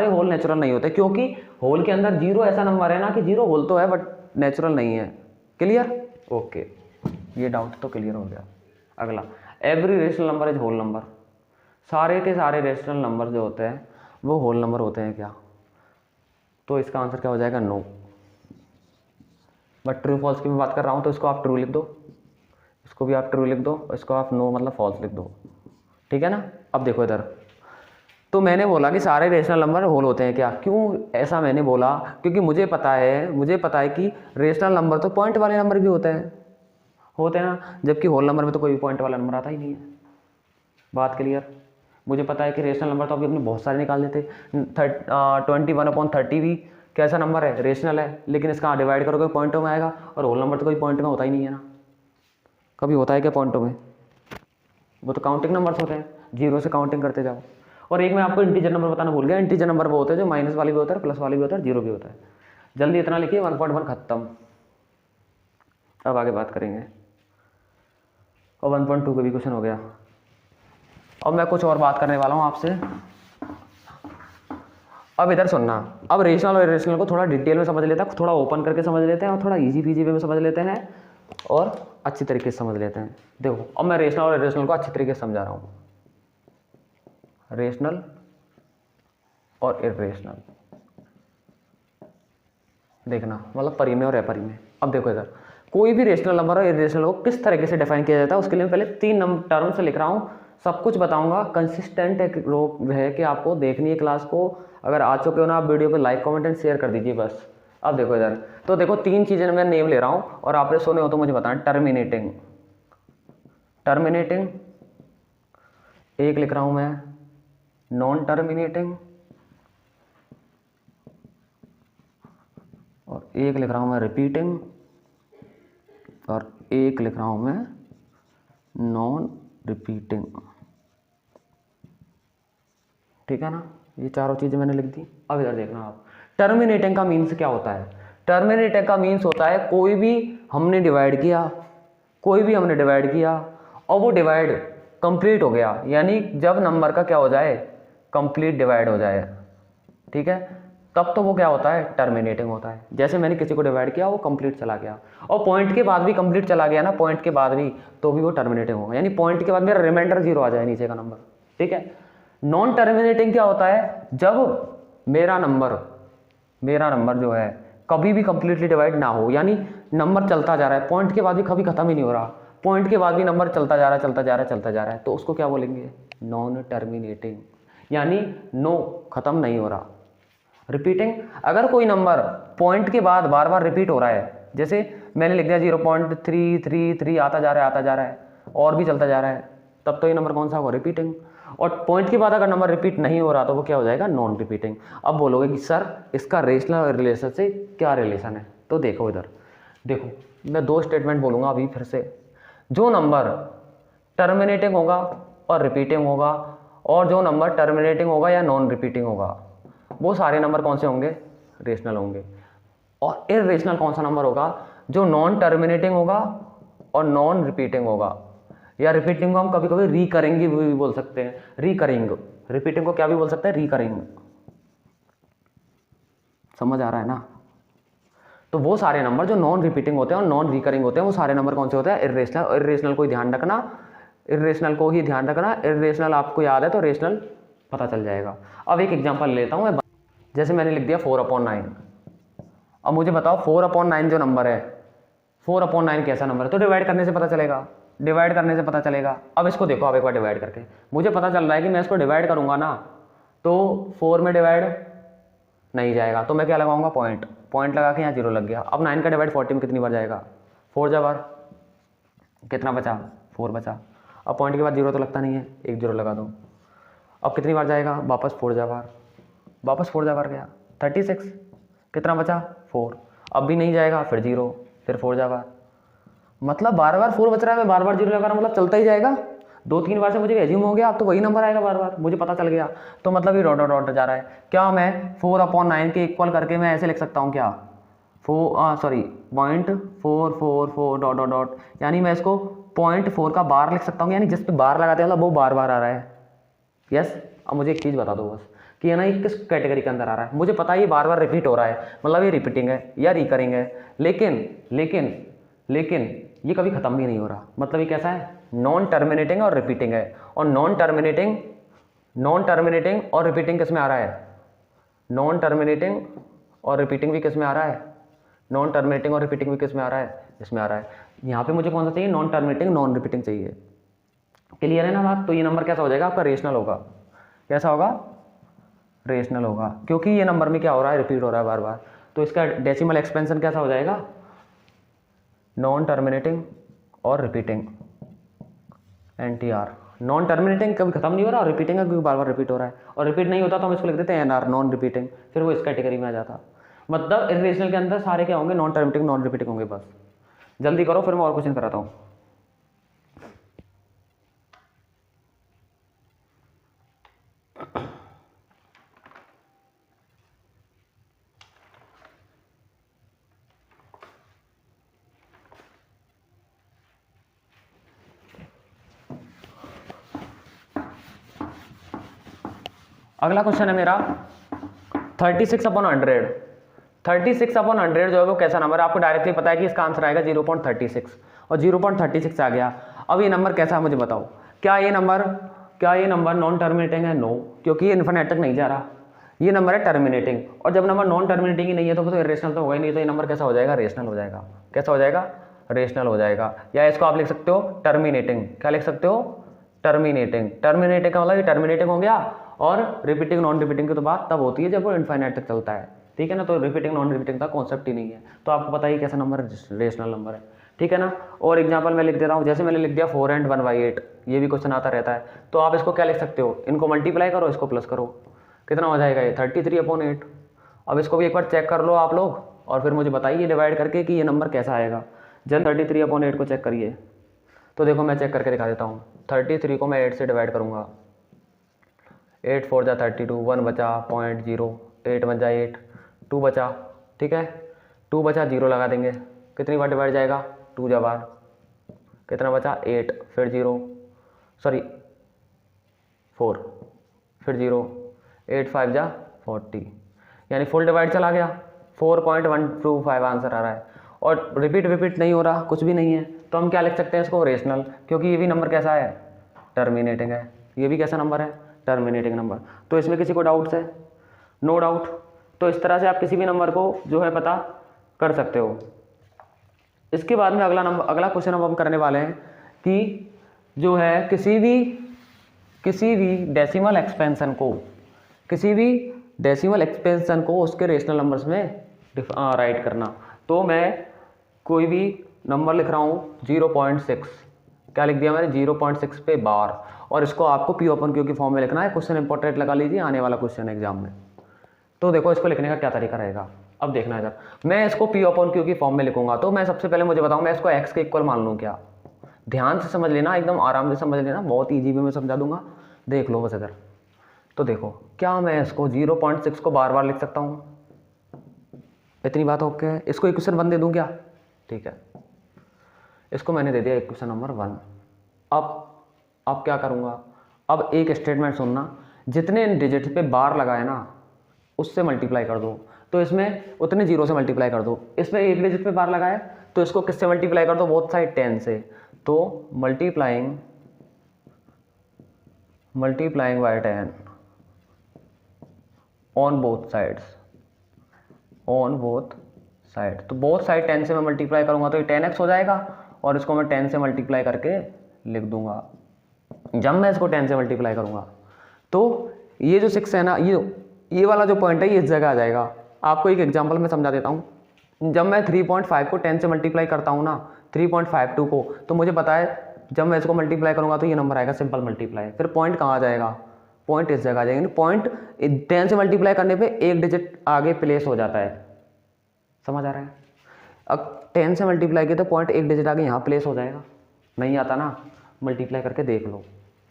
होल नेचुरल नहीं होते, क्योंकि होल के अंदर 0 ऐसा नंबर है ना कि 0 होल तो है बट नेचुरल नहीं है। क्लियर? ओके, ये डाउट तो क्लियर हो गया। अगला, every rational number is whole number. सारे के सारे रेशनल नंबर जो होते हैं वो होल नंबर होते हैं क्या? तो इसका आंसर क्या हो जाएगा? नो। बट ट्रू फॉल्स की मैं बात कर रहा हूँ, तो इसको आप ट्रू लिख दो, इसको भी आप ट्रू लिख दो, इसको आप नो मतलब फॉल्स लिख दो, ठीक है ना? अब देखो इधर, तो मैंने बोला कि सारे रेशनल नंबर होल होते हैं क्या? क्यों ऐसा मैंने बोला? क्योंकि मुझे पता है कि रेशनल नंबर तो पॉइंट वाले नंबर भी होते हैं ना, जबकि होल नंबर में तो कोई भी पॉइंट वाला नंबर आता ही नहीं है। बात क्लियर? मुझे पता है कि रेशनल नंबर तो अभी अपने बहुत सारे निकाल देते। 21/30 भी कैसा नंबर है? रेशनल है, लेकिन इसका डिवाइड करोगे पॉइंटों में आएगा, और होल नंबर तो कोई पॉइंट में होता ही नहीं है ना। कभी होता है क्या पॉइंटों में? वो तो काउंटिंग नंबर्स होते हैं, 0 से काउंटिंग करते जाओ। और एक मैं आपको इंटीजर नंबर बताना भूल गया, इंटीजर नंबर वो होते हैं जो माइनस वाले भी होता है, प्लस वाले भी होता है, 0 भी होता है। जल्दी इतना लिखिए, 1.1 खत्म। अब आगे बात करेंगे, और 1.2 का भी क्वेश्चन हो गया। अब मैं कुछ और बात करने वाला हूँ आपसे। अब इधर सुनना, अब रेशनल और इरेशनल को थोड़ा डिटेल में समझ लेते हैं, थोड़ा ओपन करके समझ लेते हैं, और थोड़ा इजी पीजी वे में समझ लेते हैं, और अच्छी तरीके से समझ लेते हैं। देखो, अब मैं रेशनल और इरेशनल को अच्छी तरीके से समझा रहा हूँ। रेशनल और इरेशनल देखना, मतलब परी में और अपरी में। अब देखो इधर, कोई भी रेशनल नंबर और इरेशनल को किस तरीके से डिफाइन किया जाता है, उसके लिए मैं पहले 3 टर्म से लिख रहा हूँ, सब कुछ बताऊंगा। कंसिस्टेंट एक रोक है कि आपको देखनी है क्लास को। अगर आ चुके हो ना आप, वीडियो पे लाइक कमेंट एंड शेयर कर दीजिए बस। अब देखो इधर, तो देखो 3 चीज़ें मैं नेम ले रहा हूँ, और आपने सुने हो तो मुझे बताना। टर्मिनेटिंग एक लिख रहा हूँ मैं, नॉन टर्मिनेटिंग और एक लिख रहा हूँ मैं रिपीटिंग, और एक लिख रहा हूँ मैं नॉन रिपीटिंग। ठीक है ना? ये चारों चीज़ें मैंने लिख दी। अब इधर देखना आप, टर्मिनेटिंग का मीन्स क्या होता है? टर्मिनेटिंग का मीन्स होता है कोई भी हमने डिवाइड किया और वो डिवाइड कंप्लीट हो गया, यानी जब नंबर का क्या हो जाए, कंप्लीट डिवाइड हो जाए, ठीक है, तब तो वो क्या होता है, टर्मिनेटिंग होता है। जैसे मैंने किसी को डिवाइड किया, वो कंप्लीट चला गया, और पॉइंट के बाद भी कंप्लीट चला गया ना, पॉइंट के बाद भी, तो भी वो टर्मिनेटिंग होगा, यानी पॉइंट के बाद मेरा रिमाइंडर 0 आ जाए नीचे का नंबर, ठीक है। नॉन टर्मिनेटिंग क्या होता है? जब मेरा नंबर जो है कभी भी कंप्लीटली डिवाइड ना हो, यानी नंबर चलता जा रहा है, पॉइंट के बाद भी कभी खत्म ही नहीं हो रहा, पॉइंट के बाद भी नंबर चलता जा रहा है, तो उसको क्या बोलेंगे? नॉन टर्मिनेटिंग, यानी नो, खत्म नहीं हो रहा। रिपीटिंग, अगर कोई नंबर पॉइंट के बाद बार बार रिपीट हो रहा है, जैसे मैंने लिख दिया 0.333 आता जा रहा है और भी चलता जा रहा है, तब तो ये नंबर कौन सा होगा? रिपीटिंग। और पॉइंट के बाद अगर नंबर रिपीट नहीं हो रहा तो वो क्या हो जाएगा? Non repeating. अब बोलोगे कि सर इसका रेशनल रिलेशन से क्या रिलेशन है? तो देखो इधर, देखो मैं 2 स्टेटमेंट बोलूँगा अभी फिर से। जो नंबर टर्मिनेटिंग होगा और रिपीटिंग होगा, और जो नंबर टर्मिनेटिंग होगा या नॉन रिपीटिंग होगा, वो सारे नंबर कौन से होंगे? रेशनल होंगे। और इररेशनल कौन सा नंबर होगा? जो नॉन टर्मिनेटिंग होगा और नॉन रिपीटिंग होगा, या रिपीटिंग को हम कभी कभी रिकरिंग भी बोल सकते हैं, रिकरिंग। रिपीटिंग को क्या भी बोल सकते हैं? रिकरिंग। समझ आ रहा है ना? तो वो सारे नंबर जो नॉन रिपीटिंग होते हैं और नॉन रिकरिंग होते हैं, वो सारे नंबर कौन से होते हैं? इररेशनल। इररेशनल को ही ध्यान रखना, इररेशनल को ही ध्यान रखना। इररेशनल आपको याद है तो रेशनल पता चल जाएगा। अब एक एग्जांपल लेता हूँ मैं, जैसे मैंने लिख दिया 4/9। अब मुझे बताओ 4/9 जो नंबर है, 4/9 कैसा नंबर है? तो डिवाइड करने से पता चलेगा, अब इसको देखो, आप एक बार डिवाइड करके, मुझे पता चल रहा है कि मैं इसको डिवाइड करूंगा ना, तो 4 में डिवाइड नहीं जाएगा, तो मैं क्या लगाऊंगा? पॉइंट लगा के यहाँ 0 लग गया। अब 9 का डिवाइड 40 में कितनी बार जाएगा? 4 जा बार, कितना बचा? 4 बचा। अब पॉइंट के बाद 0 तो लगता नहीं है, एक 0 लगा दो। अब कितनी बार जाएगा? वापस 4 जा बार, वापस 4 जा बार गया, 36। कितना बचा? 4। अब भी नहीं जाएगा, फिर 0, फिर 4 जा बार, मतलब बार बार 4 बच रहा है, मैं बार बार 0 लगा रहा हूँ, मतलब चलता ही जाएगा। 2-3 बार से मुझे एज्यूम हो गया, अब तो वही नंबर आएगा बार बार, मुझे पता चल गया। तो मतलब ये डॉट डॉट डॉट जा रहा है। क्या मैं 4/9 के इक्वल करके मैं ऐसे लिख सकता हूँ क्या? 0.444 डॉट डॉट डॉट, यानी मैं इसको 0.4 का बार लिख सकता हूँ, यानी जिस पे बार लगाते हैं मतलब वो बार बार आ रहा है। यस। अब मुझे एक चीज़ बता दो बस कि है ना, ये किस कैटेगरी के अंदर आ रहा है? मुझे पता है ये बार बार रिपीट हो रहा है, मतलब ये रिपीटिंग है या रिकरिंग है, लेकिन ये कभी खत्म भी नहीं हो रहा, मतलब ये कैसा है? नॉन टर्मिनेटिंग और रिपीटिंग है। और नॉन टर्मिनेटिंग और रिपीटिंग किस में आ रहा है? नॉन टर्मिनेटिंग और रिपीटिंग भी किस में आ रहा है? नॉन टर्मिनेटिंग और रिपीटिंग भी किस में आ रहा है? इसमें आ रहा है। यहाँ पे मुझे कौन सा चाहिए? नॉन टर्मिनेटिंग नॉन रिपीटिंग चाहिए। क्लियर है ना बात? तो ये नंबर कैसा हो जाएगा आपका? रेशनल होगा। कैसा होगा? रेशनल होगा, क्योंकि ये नंबर में क्या हो रहा है? रिपीट हो रहा है बार बार। तो इसका डेसिमल एक्सपेंशन कैसा हो जाएगा? नॉन टर्मिनेटिंग और रिपीटिंग, NTR। नॉन टर्मिनेटिंग कभी खत्म नहीं हो रहा, और रिपीटिंग है क्योंकि बार बार रिपीट हो रहा है, और रिपीट नहीं होता तो हम इसको लिख देते हैं NR, नॉन रिपीटिंग, फिर वो इस कैटेगरी में आ जाता। मतलब इररेशनल के अंदर सारे क्या होंगे? नॉन टर्मिनेटिंग नॉन रिपीटिंग होंगे। बस जल्दी करो, फिर मैं और क्वेश्चन कराता हूँ। अगला क्वेश्चन है मेरा 36/100। 36/100 जो है वो कैसा नंबर है? आपको डायरेक्टली पता है कि इसका आंसर आएगा 0.36, और 0.36 आ गया। अब ये नंबर कैसा है मुझे बताओ? क्या ये नंबर नॉन टर्मिनेटिंग है? नो, क्योंकि ये इन्फिनिट तक नहीं जा रहा। ये नंबर है टर्मिनेटिंग, और जब नंबर नॉन टर्मिनेटिंग ही नहीं है तो इरेशनल तो होगा ही नहीं, तो ये नंबर कैसा हो जाएगा? रेशनल हो जाएगा। कैसा हो जाएगा? रेशनल हो जाएगा। या इसको आप लिख सकते हो टर्मिनेटिंग। क्या लिख सकते हो? टर्मिनेटिंग। टर्मिनेटिंग का मतलब ये टर्मिनेटिंग हो गया, और रिपीटिंग नॉन रिपीटिंग की तो बात तब होती है जब वो इनफाइनाइट तक चलता है, ठीक है ना? तो रिपीटिंग नॉन रिपीटिंग का कॉन्सेप्ट ही नहीं है, तो आपको पता ही कैसा नंबर रेशनल नंबर है, ठीक है ना? और एग्जांपल मैं लिख देता हूँ, जैसे मैंने लिख दिया 4 and 1/8, ये भी क्वेश्चन आता रहता है, तो आप इसको क्या लिख सकते हो? इनको मल्टीप्लाई करो, इसको प्लस करो, कितना हो जाएगा? ये 33/8। अब इसको भी एक बार चेक कर लो आप लोग, और फिर मुझे बताइए डिवाइड करके कि ये नंबर कैसा आएगा। जब 33/8 को चेक करिए, तो देखो मैं चेक करके दिखा देता हूँ। 33 को मैं 8 से डिवाइड करूँगा, 8 4 जा 32, 1 बचा 0.0, 8 1 जा 8, 2 बचा, ठीक है, 2 बचा, 0 लगा देंगे, कितनी बार डिवाइड जाएगा, 2 जा बार, कितना बचा 8, फिर 0, सॉरी 4, फिर 0, 8 5 जा 40, यानी फुल डिवाइड चला गया, 4.125 आंसर आ रहा है। और रिपीट नहीं हो रहा, कुछ भी नहीं है, तो हम क्या लिख सकते हैं इसको, रेशनल, क्योंकि ये भी नंबर कैसा है, टर्मिनेटिंग है, ये भी कैसा नंबर है, टर्मिनेटिंग नंबर। तो इसमें किसी को डाउट्स है, नो डाउट। तो इस तरह से आप किसी भी नंबर को जो है पता कर सकते हो। इसके बाद में अगला क्वेश्चन अब हम करने वाले हैं कि जो है किसी भी डेसिमल एक्सपेंशन को उसके रेशनल नंबर्स में राइट करना। तो मैं कोई भी नंबर लिख रहा हूँ 0.6, क्या लिख दिया मैंने, 0.6 पे बार, और इसको आपको P/Q की फॉर्म में लिखना है। क्वेश्चन इंपॉर्टेंट लगा लीजिए, आने वाला क्वेश्चन एग्जाम में। तो देखो इसको लिखने का क्या तरीका रहेगा, अब देखना इधर, मैं इसको P/Q की फॉर्म में लिखूंगा। तो मैं सबसे पहले मुझे बताऊँ, मैं इसको x के इक्वल मान लूँ क्या, ध्यान से समझ लेना, एकदम आराम से समझ लेना, बहुत ईजी वे में समझा दूंगा, देख लो बस इधर। तो देखो, क्या मैं इसको 0.6 को बार बार लिख सकता हूँ, इतनी बात ओके है। इसको इक्वेशन 1 दे दूँ क्या, ठीक है, इसको मैंने दे दिया इक्वेशन नंबर 1। अब क्या करूँगा, अब एक स्टेटमेंट सुनना, जितने डिजिट पे बार लगाए ना उससे मल्टीप्लाई कर दो, तो इसमें उतने 0 से मल्टीप्लाई कर दो। इसमें एक डिजिट पे बार लगाए तो इसको किससे मल्टीप्लाई कर दो, बोथ साइड 10 से। तो multiplying by 10 on both side, तो बोथ साइड 10 से मैं मल्टीप्लाई करूंगा तो ये 10x हो जाएगा, और इसको मैं 10 से मल्टीप्लाई करके लिख दूंगा। जब मैं इसको 10 से मल्टीप्लाई करूंगा तो ये जो 6 है ना, ये वाला जो पॉइंट है ये इस जगह आ जाएगा। आपको एक एग्जांपल में समझा देता हूँ। जब मैं 3.5 को 10 से मल्टीप्लाई करता हूँ ना, 3.52 को, तो मुझे पता है जब मैं इसको मल्टीप्लाई करूँगा तो ये नंबर आएगा, सिंपल मल्टीप्लाई। फिर पॉइंट कहाँ आ जाएगा, पॉइंट इस जगह आ जाएगा। पॉइंट 10 से मल्टीप्लाई करने पे एक डिजिट आगे प्लेस हो जाता है, समझ आ रहा है। अब 10 से मल्टीप्लाई किया तो पॉइंट एक डिजिट आगे यहाँ प्लेस हो जाएगा। नहीं आता ना, मल्टीप्लाई करके देख लो,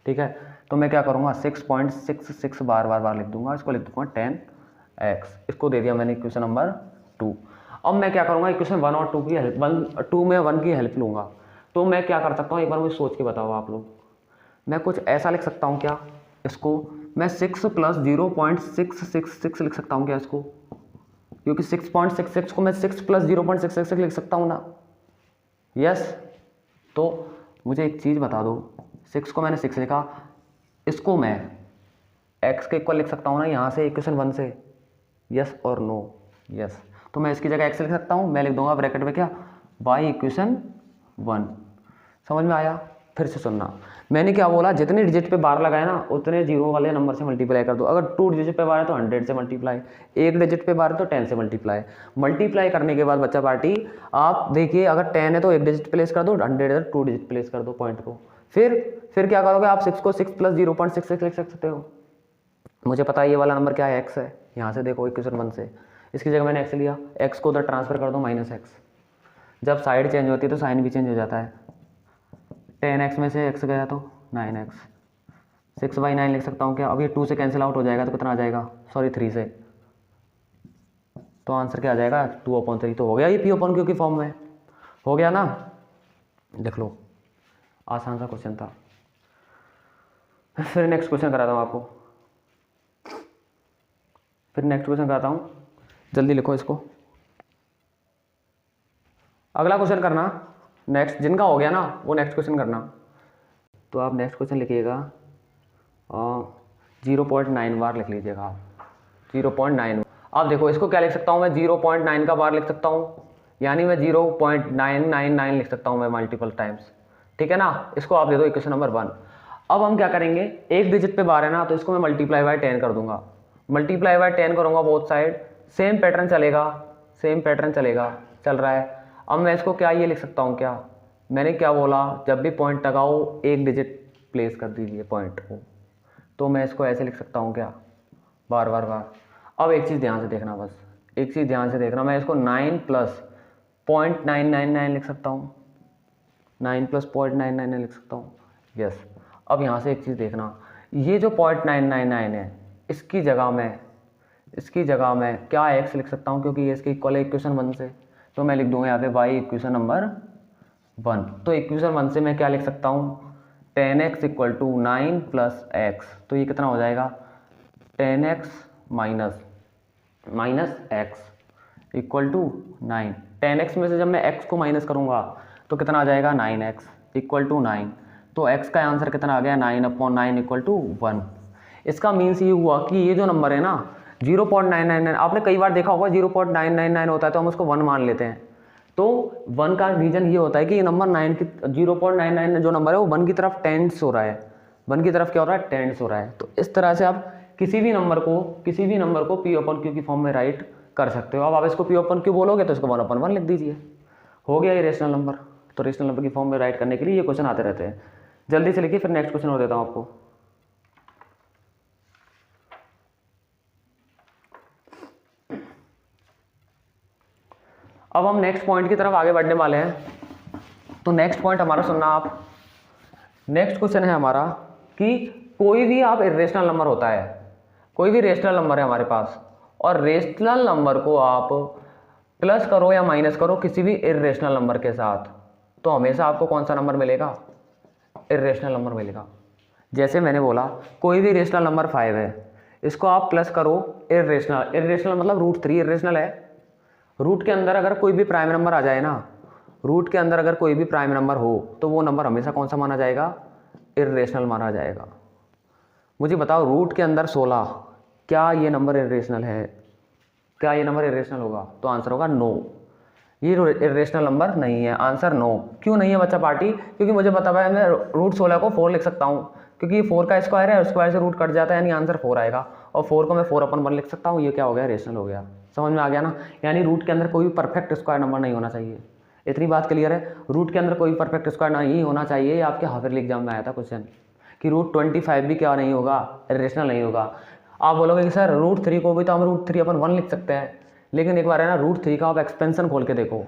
ठीक है। तो मैं क्या करूँगा, 6.66 बार लिख दूंगा, इसको लिख दूंगा 10x, इसको दे दिया मैंने इक्वेशन नंबर 2। अब मैं क्या करूँगा, इक्वेशन 1 और 2 की हेल्प, 2 में 1 की हेल्प लूँगा। तो मैं क्या कर सकता हूँ, एक बार मुझे सोच के बताओ आप लोग। मैं कुछ ऐसा लिख सकता हूँ क्या, इसको मैं 6 + 0.666 लिख सकता हूँ क्या इसको, क्योंकि 6.66 को मैं 6 + 0.666 लिख सकता हूँ ना, यस। तो मुझे एक चीज़ बता दो, 6 को मैंने 6 लिखा, इसको मैं x के इक्वल लिख सकता हूँ ना यहाँ से इक्वेशन 1 से, यस और नो, यस। तो मैं इसकी जगह x लिख सकता हूँ, मैं लिख दूंगा ब्रैकेट में क्या, बाई इक्वेशन 1। समझ में आया। फिर से सुनना, मैंने क्या बोला, जितने डिजिट पे बार लगाए ना उतने 0 वाले नंबर से मल्टीप्लाई कर दो। अगर 2 डिजिट पे बार है तो 100 से मल्टीप्लाई, एक डिजिट पे बार है तो 10 से मल्टीप्लाई करने के बाद बच्चा पार्टी, आप देखिए अगर 10 है तो एक डिजिट प्लेस कर दो, 100 है तो 2 डिजिट प्लेस कर दो पॉइंट को। फिर क्या करोगे आप, 6 को 6 + 0.66 लिख सकते हो। मुझे पता है ये वाला नंबर क्या है, x है। यहाँ से देखो इक्वेशन 1 से, इसकी जगह मैंने x लिया, x को उधर ट्रांसफर कर दो -x। जब साइड चेंज होती है तो साइन भी चेंज हो जाता है। 10x में से x गया तो 9x, 6/9 लिख सकता हूँ क्या। अब ये 2 से कैंसिल आउट हो जाएगा तो कितना आ जाएगा, सॉरी 3 से, तो आंसर क्या आ जाएगा 2/3। तो हो गया ये P/Q की फॉर्म में, हो गया ना। देख लो, आसान सा क्वेश्चन था। फिर नेक्स्ट क्वेश्चन कराता हूँ आपको, जल्दी लिखो इसको। अगला क्वेश्चन करना, नेक्स्ट जिनका हो गया ना वो नेक्स्ट क्वेश्चन करना। तो आप नेक्स्ट क्वेश्चन लिखिएगा 0.9 बार लिख लीजिएगा आप, 0.9। अब देखो इसको क्या लिख सकता हूँ मैं, 0.9 का बार लिख सकता हूँ, यानी मैं 0.999 लिख सकता हूँ मैं मल्टीपल टाइम्स, ठीक है ना। इसको आप दे दो इक्वेशन नंबर 1। अब हम क्या करेंगे, एक डिजिट पे बार है ना तो इसको मैं मल्टीप्लाई बाय 10 कर दूंगा, मल्टीप्लाई बाय 10 करूँगा बोथ साइड, सेम पैटर्न चलेगा, चल रहा है। अब मैं इसको क्या ये लिख सकता हूँ क्या, मैंने क्या बोला, जब भी पॉइंट लगाओ एक डिजिट प्लेस कर दीजिए पॉइंट को, तो मैं इसको ऐसे लिख सकता हूँ क्या, बार। अब एक चीज़ ध्यान से देखना, बस एक चीज़ ध्यान से देखना, मैं इसको 9 + 0.999 लिख सकता हूँ, 9 + 0.999 लिख सकता हूँ, यस। अब यहाँ से एक चीज़ देखना, ये जो 0.999 है इसकी जगह मैं इसकी जगह मैं क्या एक्स लिख सकता हूँ, क्योंकि ये इसके इक्वल है इक्वेशन 1 से, तो मैं लिख दूंगा यहाँ पे y इक्वेशन नंबर 1। तो इक्वेशन 1 से मैं क्या लिख सकता हूँ, 10x equal to 9 plus x, तो ये कितना हो जाएगा 10x minus x equal to 9। 10x में से जब मैं x को माइनस करूँगा तो कितना आ जाएगा 9x इक्वल टू 9। तो x का आंसर कितना आ गया 9/9 इक्वल टू 1। इसका मीन्स ये हुआ कि ये जो नंबर है ना 0.999, आपने कई बार देखा होगा 0.999 होता है तो हम उसको 1 मान लेते हैं। तो 1 का रीजन ये होता है कि ये नंबर 0.99 जो नंबर है वो 1 की तरफ टेंड्स हो रहा है, 1 की तरफ क्या हो रहा है टेंड्स हो रहा है। तो इस तरह से आप किसी भी नंबर को P/Q की फॉर्म में राइट कर सकते हो। अब आप इसको P/Q बोलोगे तो इसको 1/1 लिख दीजिए, हो गया ये रेशनल नंबर। तो रेशनल नंबर की फॉर्म में राइट करने के लिए ये क्वेश्चन आते रहते हैं। जल्दी से लिखिए, फिर नेक्स्ट क्वेश्चन और देता हूँ आपको। अब हम नेक्स्ट पॉइंट की तरफ आगे बढ़ने वाले हैं। तो नेक्स्ट पॉइंट हमारा सुनना आप। नेक्स्ट क्वेश्चन है हमारा कि कोई भी आप इरेशनल नंबर होता है, कोई भी रेशनल नंबर है हमारे पास, और रेशनल नंबर को आप प्लस करो या माइनस करो किसी भी इरेशनल नंबर के साथ, तो हमेशा आपको कौन सा नंबर मिलेगा, इरेशनल नंबर मिलेगा। जैसे मैंने बोला कोई भी रेशनल नंबर 5 है, इसको आप प्लस करो इरेशनल मतलब √3 इरेशनल है। रूट के अंदर अगर कोई भी प्राइम नंबर आ जाए ना, रूट के अंदर अगर कोई भी प्राइम नंबर हो तो वो नंबर हमेशा कौन सा माना जाएगा, इरेशनल माना जाएगा। मुझे बताओ रूट के अंदर 16, क्या ये नंबर इरेशनल है, क्या ये नंबर इरेशनल होगा? तो आंसर होगा नो, ये इरेशनल नंबर नहीं है। Answer no. क्यों नहीं है बच्चा पार्टी? क्योंकि मुझे पता है मैं √16 को 4 लिख सकता हूँ, क्योंकि ये 4 का स्क्वायर है, स्क्वायर से रूट कट जाता है, यानी आंसर 4 आएगा। और 4 को मैं 4/1 लिख सकता हूँ, ये क्या हो गया, रेशनल हो गया। समझ में आ गया ना? यानी रूट के अंदर कोई भी परफेक्ट स्क्वायर नंबर नहीं होना चाहिए। इतनी बात क्लियर है? रूट के अंदर कोई परफेक्ट स्क्वायर नहीं होना चाहिए। आपके हाफिजली एग्जाम में आया था क्वेश्चन कि √25 भी क्या नहीं होगा, इरेशनल नहीं होगा। आप बोलोगे कि सर √3 को भी तो हम √3/1 लिख सकते हैं, लेकिन एक बार है ना √3 का आप एक्सपेंशन खोल के देखो,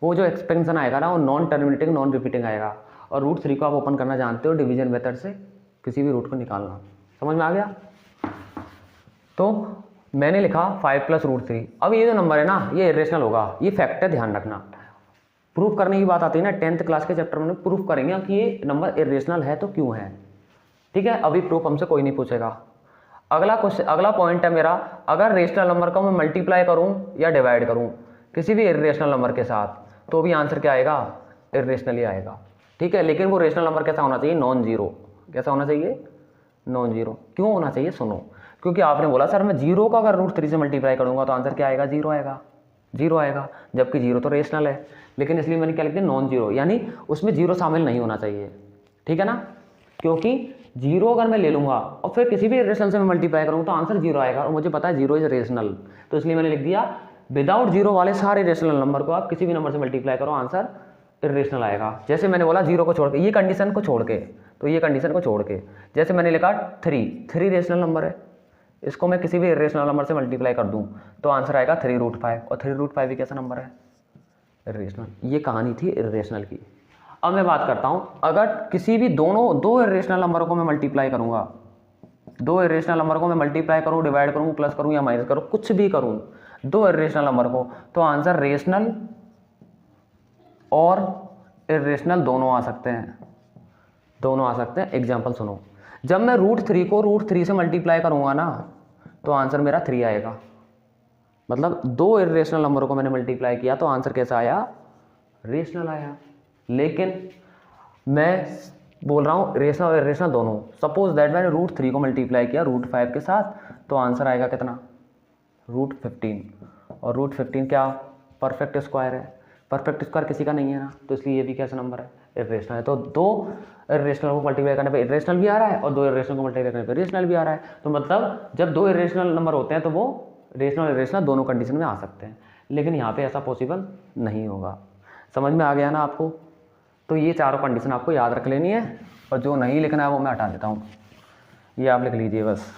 वो जो एक्सपेंशन आएगा ना वो नॉन टर्मिनेटिंग नॉन रिपीटिंग आएगा। और √3 को आप ओपन करना जानते हो, डिवीजन मेथड से किसी भी रूट को निकालना। समझ में आ गया? तो मैंने लिखा 5 + √3। अब ये जो नंबर है ना ये इरेशनल होगा, ये फैक्ट है, ध्यान रखना। प्रूफ करने की बात आती है ना 10th क्लास के चैप्टर में, प्रूफ करेंगे कि ये नंबर इरेशनल है तो क्यों है। ठीक है, अभी प्रूफ हमसे कोई नहीं पूछेगा। अगला पॉइंट है मेरा, अगर रेशनल नंबर को मैं मल्टीप्लाई करूं या डिवाइड करूं किसी भी इरेशनल नंबर के साथ तो भी आंसर क्या आएगा, इरेशनल ही आएगा। ठीक है, लेकिन वो रेशनल नंबर कैसा होना चाहिए, नॉन जीरो। कैसा होना चाहिए, नॉन जीरो। क्यों होना चाहिए, सुनो। क्योंकि आपने बोला सर मैं जीरो का अगर √3 से मल्टीप्लाई करूंगा तो आंसर क्या आएगा, जीरो आएगा, जीरो आएगा, जबकि जीरो तो रेशनल है। लेकिन इसलिए मैंने क्या लिख दिया, नॉन जीरो, यानी उसमें जीरो शामिल नहीं होना चाहिए। ठीक है ना? क्योंकि जीरो अगर मैं ले लूंगा और फिर किसी भी रेशनल से मैं मल्टीप्लाई करूंगा तो आंसर जीरो आएगा, और मुझे पता है जीरो इज रेशनल। तो इसलिए मैंने लिख दिया विदाउट जीरो वाले सारे रेशनल नंबर को आप किसी भी नंबर से मल्टीप्लाई करो, आंसर इरेशनल आएगा। जैसे मैंने बोला जीरो को छोड़ के, ये कंडीशन को छोड़ के, तो ये कंडीशन को छोड़ के जैसे मैंने लिखा 3 रेशनल नंबर है, इसको मैं किसी भी इरेशनल नंबर से मल्टीप्लाई कर दूं तो आंसर आएगा 3√5, और 3√5 भी कैसा नंबर है, इरेशनल। ये कहानी थी इरेशनल की। अब मैं बात करता हूं, अगर किसी भी दो इरेशनल नंबरों को मैं मल्टीप्लाई करूंगा, दो इरेशनल नंबर को मैं मल्टीप्लाई करूं, डिवाइड करूं, प्लस करूं या माइनस करूं, कुछ भी करूं दो इरेशनल नंबर को, तो आंसर रेशनल और इरेशनल दोनों आ सकते हैं, दोनों आ सकते हैं। एग्जांपल सुनो, जब मैं √3 को √3 से मल्टीप्लाई करूंगा ना तो आंसर मेरा 3 आएगा। मतलब दो इरेशनल नंबरों को मैंने मल्टीप्लाई किया तो आंसर कैसा आया, रेशनल आया। लेकिन मैं बोल रहा हूँ रेशनल और इरेशनल दोनों। सपोज दैट मैंने √3 को मल्टीप्लाई किया √5 के साथ तो आंसर आएगा कितना, √15। और √15 क्या, परफेक्ट स्क्वायर है, परफेक्ट स्क्वायर किसी का नहीं है ना, तो इसलिए ये भी कैसा नंबर है, इरेशनल है। तो दो इरेशनल को मल्टीप्लाई करने पे इरेशनल भी आ रहा है और दो इरेशनल को मल्टीप्लाई करने पे रेशनल भी आ रहा है। तो मतलब जब दो इरेशनल नंबर होते हैं तो वो रेशनल और इरेशनल दोनों कंडीशन में आ सकते हैं, लेकिन यहाँ पे ऐसा पॉसिबल नहीं होगा। समझ में आ गया ना आपको? तो ये चारों कंडीशन आपको याद रख लेनी है, और जो नहीं लिखना है वो मैं हटा देता हूँ, ये आप लिख लीजिए बस।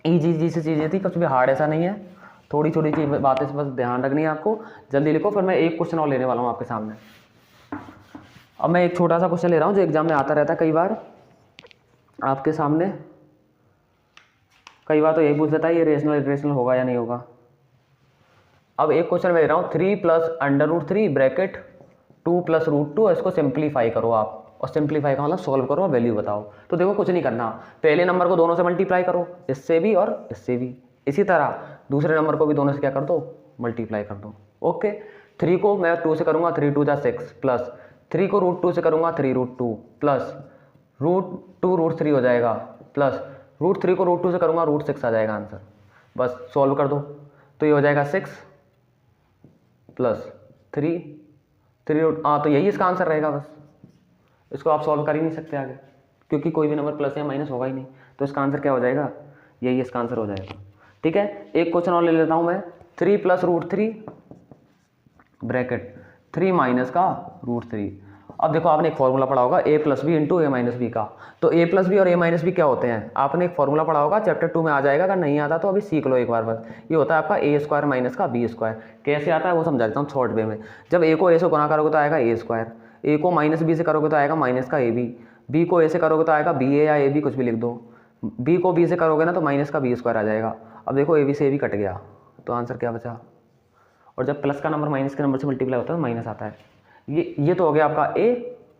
ईजी सी चीज़ें थी, कुछ भी हार्ड ऐसा नहीं है, थोड़ी छोटी चीज बातें से बस ध्यान रखनी है आपको। जल्दी लिखो, फिर मैं एक क्वेश्चन और लेने वाला हूँ आपके सामने। अब मैं एक छोटा सा क्वेश्चन ले रहा हूँ जो एग्जाम में आता रहता है कई बार आपके सामने, कई बार तो यही पूछ देता है ये रेशनल इरेशनल होगा या नहीं होगा। अब एक क्वेश्चन मैं दे रहा हूँ 3 प्लस √3 ब्रैकेट 2 प्लस √2, इसको सिंप्लीफाई करो आप, और सिंप्लीफाई का मतलब सॉल्व करो और वैल्यू बताओ। तो देखो कुछ नहीं करना, पहले नंबर को दोनों से मल्टीप्लाई करो, इससे भी और इससे भी। इसी तरह दूसरे नंबर को भी दोनों से क्या कर दो, मल्टीप्लाई कर दो। ओके, 3 को मैं 2 से करूँगा, 3 2 जा 6, प्लस 3 को √2 से करूँगा, 3 √2, प्लस √2 √3 हो जाएगा, प्लस √3 को √2 से करूँगा, √6 आ जाएगा आंसर। बस सॉल्व कर दो, तो ये हो जाएगा 6 प्लस 3 तो यही इसका आंसर रहेगा। बस इसको आप सॉल्व कर ही नहीं सकते आगे, क्योंकि कोई भी नंबर प्लस या माइनस होगा ही नहीं। तो इसका आंसर क्या हो जाएगा, यही इसका आंसर हो जाएगा। ठीक है, एक क्वेश्चन और ले लेता हूँ मैं, 3 प्लस √3 ब्रैकेट 3 माइनस का √3। अब देखो आपने एक फॉर्मूला पढ़ा होगा a plus B into a minus B का। तो a प्लस बी और a माइनस बी क्या होते हैं, आपने एक फॉर्मूला पढ़ा होगा, चैप्टर 2 में आ जाएगा, अगर नहीं आता तो अभी सीख लो एक बार बस। ये होता है आपका a² माइनस का b²। कैसे आता है वो समझा देता हूँ शॉर्ट वे में। जब a को a से गुणा करोगे तो आएगा a², a को माइनस b से करोगे तो आएगा माइनस का ab, b को a से करोगे तो आएगा ba या ab कुछ भी लिख दो, b को b से करोगे ना तो माइनस का b² आ जाएगा। अब देखो ab से ab कट गया, तो आंसर क्या बचा। और जब प्लस का नंबर माइनस के नंबर से मल्टीप्लाई होता है तो माइनस आता है। ये तो हो गया आपका a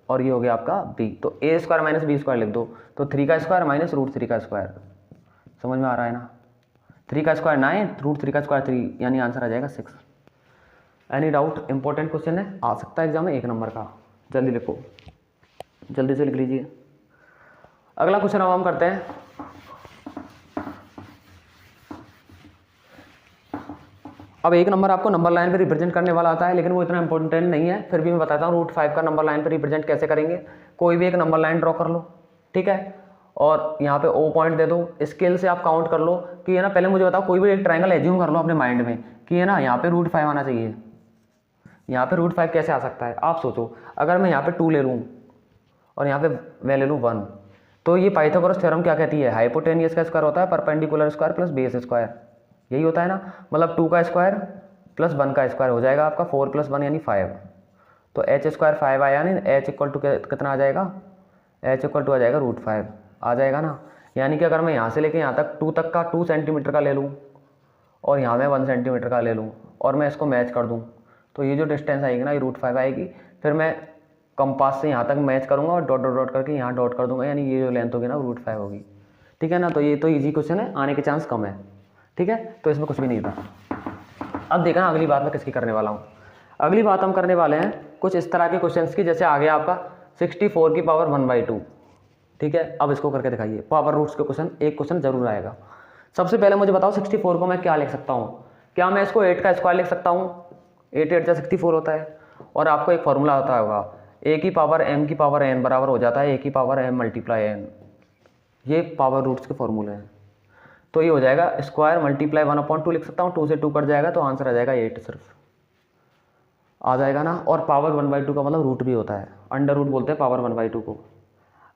और ये हो गया आपका b। तो a² माइनस b² लिख दो, तो 3 का स्क्वायर माइनस √3 का स्क्वायर। समझ में आ रहा है ना, 3 का स्क्वायर 9, √3 का स्क्वायर 3, यानी आंसर आ जाएगा 6। एनी डाउट, इंपॉर्टेंट क्वेश्चन है, आ सकता है एग्जाम में 1 नंबर का। जल्दी लिखो, जल्दी से लिख लीजिए। अगला क्वेश्चन अब हम करते हैं, अब 1 नंबर आपको नंबर लाइन पे रिप्रेजेंट करने वाला आता है, लेकिन वो इतना इंपॉर्टेंट नहीं है, फिर भी मैं बताता हूँ √5 का नंबर लाइन पे रिप्रेजेंट कैसे करेंगे। कोई भी एक नंबर लाइन ड्रॉ कर लो, ठीक है, और यहाँ पे O पॉइंट दे दो। स्केल से आप काउंट कर लो कि है ना, पहले मुझे बताओ, कोई भी एक ट्रायंगल एज्यूम कर लो अपने माइंड में कि है ना यहाँ पे √5 आना चाहिए। यहाँ पे √5 कैसे आ सकता है, आप सोचो, अगर मैं यहाँ पे 2 ले लूँ और यहाँ पे मैं ले लूँ 1, तो ये पाइथागोरस थ्योरम क्या कहती है, हाइपोटेनियस का स्क्वायर होता है perpendicular square plus base square, यही होता है ना। मतलब 2 का स्क्वायर प्लस 1 का स्क्वायर हो जाएगा आपका 4 + 1 यानी 5। तो h² 5 आया, यानी h = कितना आ जाएगा, h = आ जाएगा √5 आ जाएगा ना। यानी कि अगर मैं यहाँ से लेके यहाँ तक 2 तक का 2 सेंटीमीटर का ले लूँ और यहाँ मैं 1 सेंटीमीटर का ले लूँ और मैं इसको मैच कर दूँ, तो ये जो डिस्टेंस आएगी ना ये √5 आएगी। फिर मैं कंपास से यहाँ तक मैच करूँगा और डॉट डॉट डॉट करके यहाँ डॉट कर दूँगा, यानी ये जो लेंथ होगी ना √5 होगी। ठीक है ना, तो ये तो ईजी क्वेश्चन है, आने के चांस कम है। ठीक है, तो इसमें कुछ भी नहीं था। अब देखना अगली बात मैं किसकी करने वाला हूँ। अगली बात हम करने वाले हैं कुछ इस तरह के क्वेश्चंस की, जैसे आ गया आपका 64 की पावर 1/2। ठीक है, अब इसको करके दिखाइए। पावर रूट्स के क्वेश्चन, एक क्वेश्चन जरूर आएगा। सबसे पहले मुझे बताओ 64 को मैं क्या लिख सकता हूँ। क्या मैं इसको 8 का स्क्वायर लिख सकता हूँ, 8 8 64 होता है। और आपको एक फॉर्मूला होता होगा, a की पावर m की पावर n बराबर हो जाता है a की पावर m × n। ये पावर रूट्स के फॉर्मूले हैं। तो ये हो जाएगा स्क्वायर मल्टीप्लाई 1/2 लिख सकता हूँ, 2 से 2 कट जाएगा तो आंसर आ जाएगा 8 सिर्फ आ जाएगा ना। और पावर 1/2 का मतलब रूट भी होता है, अंडर रूट बोलते हैं पावर 1/2 को।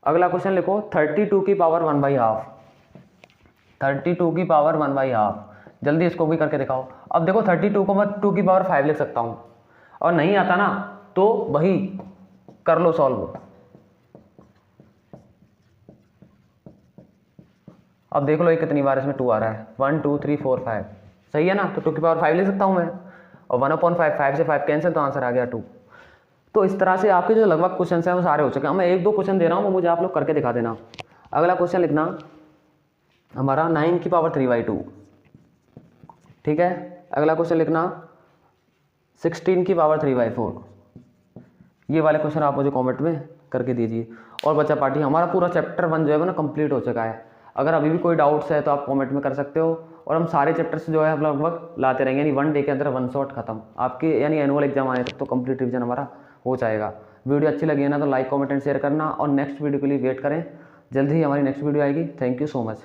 अगला क्वेश्चन लिखो 32 की पावर 1/2, 32 की पावर 1/2। जल्दी इसको भी करके दिखाओ। अब देखो 32 को मैं 2 की पावर 5 लिख सकता हूँ, और नहीं आता ना तो वही कर लो सॉल्व। अब देख लो ये कितनी बार इसमें 2 आ रहा है, 1 2 3 4 5, सही है ना। तो 2 की पावर 5 लिख सकता हूँ मैं, और 1/5, 5 से 5 कैंसिल, तो आंसर आ गया 2। तो इस तरह से आपके जो लगभग क्वेश्चन हैं वो सारे हो चुके हैं। मैं 1 2 क्वेश्चन दे रहा हूँ, वो मुझे आप लोग करके दिखा देना। अगला क्वेश्चन लिखना हमारा 9 की पावर 3/2। ठीक है, अगला क्वेश्चन लिखना 16 की पावर 3/4। ये वाले क्वेश्चन आप मुझे कमेंट में करके दीजिए। और बच्चा पार्टी, हमारा पूरा चैप्टर 1 जो है ना कंप्लीट हो चुका है। अगर अभी भी कोई डाउट्स है तो आप कमेंट में कर सकते हो, और हम सारे चैप्टर्स जो है हम लगभग लाते रहेंगे, यानी 1 डे के अंदर 1 शॉट खत्म आपके, यानी एनुअल एग्जाम आने तक तो कंप्लीट रिवीजन हमारा हो जाएगा। वीडियो अच्छी लगी है ना तो लाइक कमेंट एंड शेयर करना, और नेक्स्ट वीडियो के लिए वेट करें, जल्दी ही हमारी नेक्स्ट वीडियो आएगी। Thank you so much.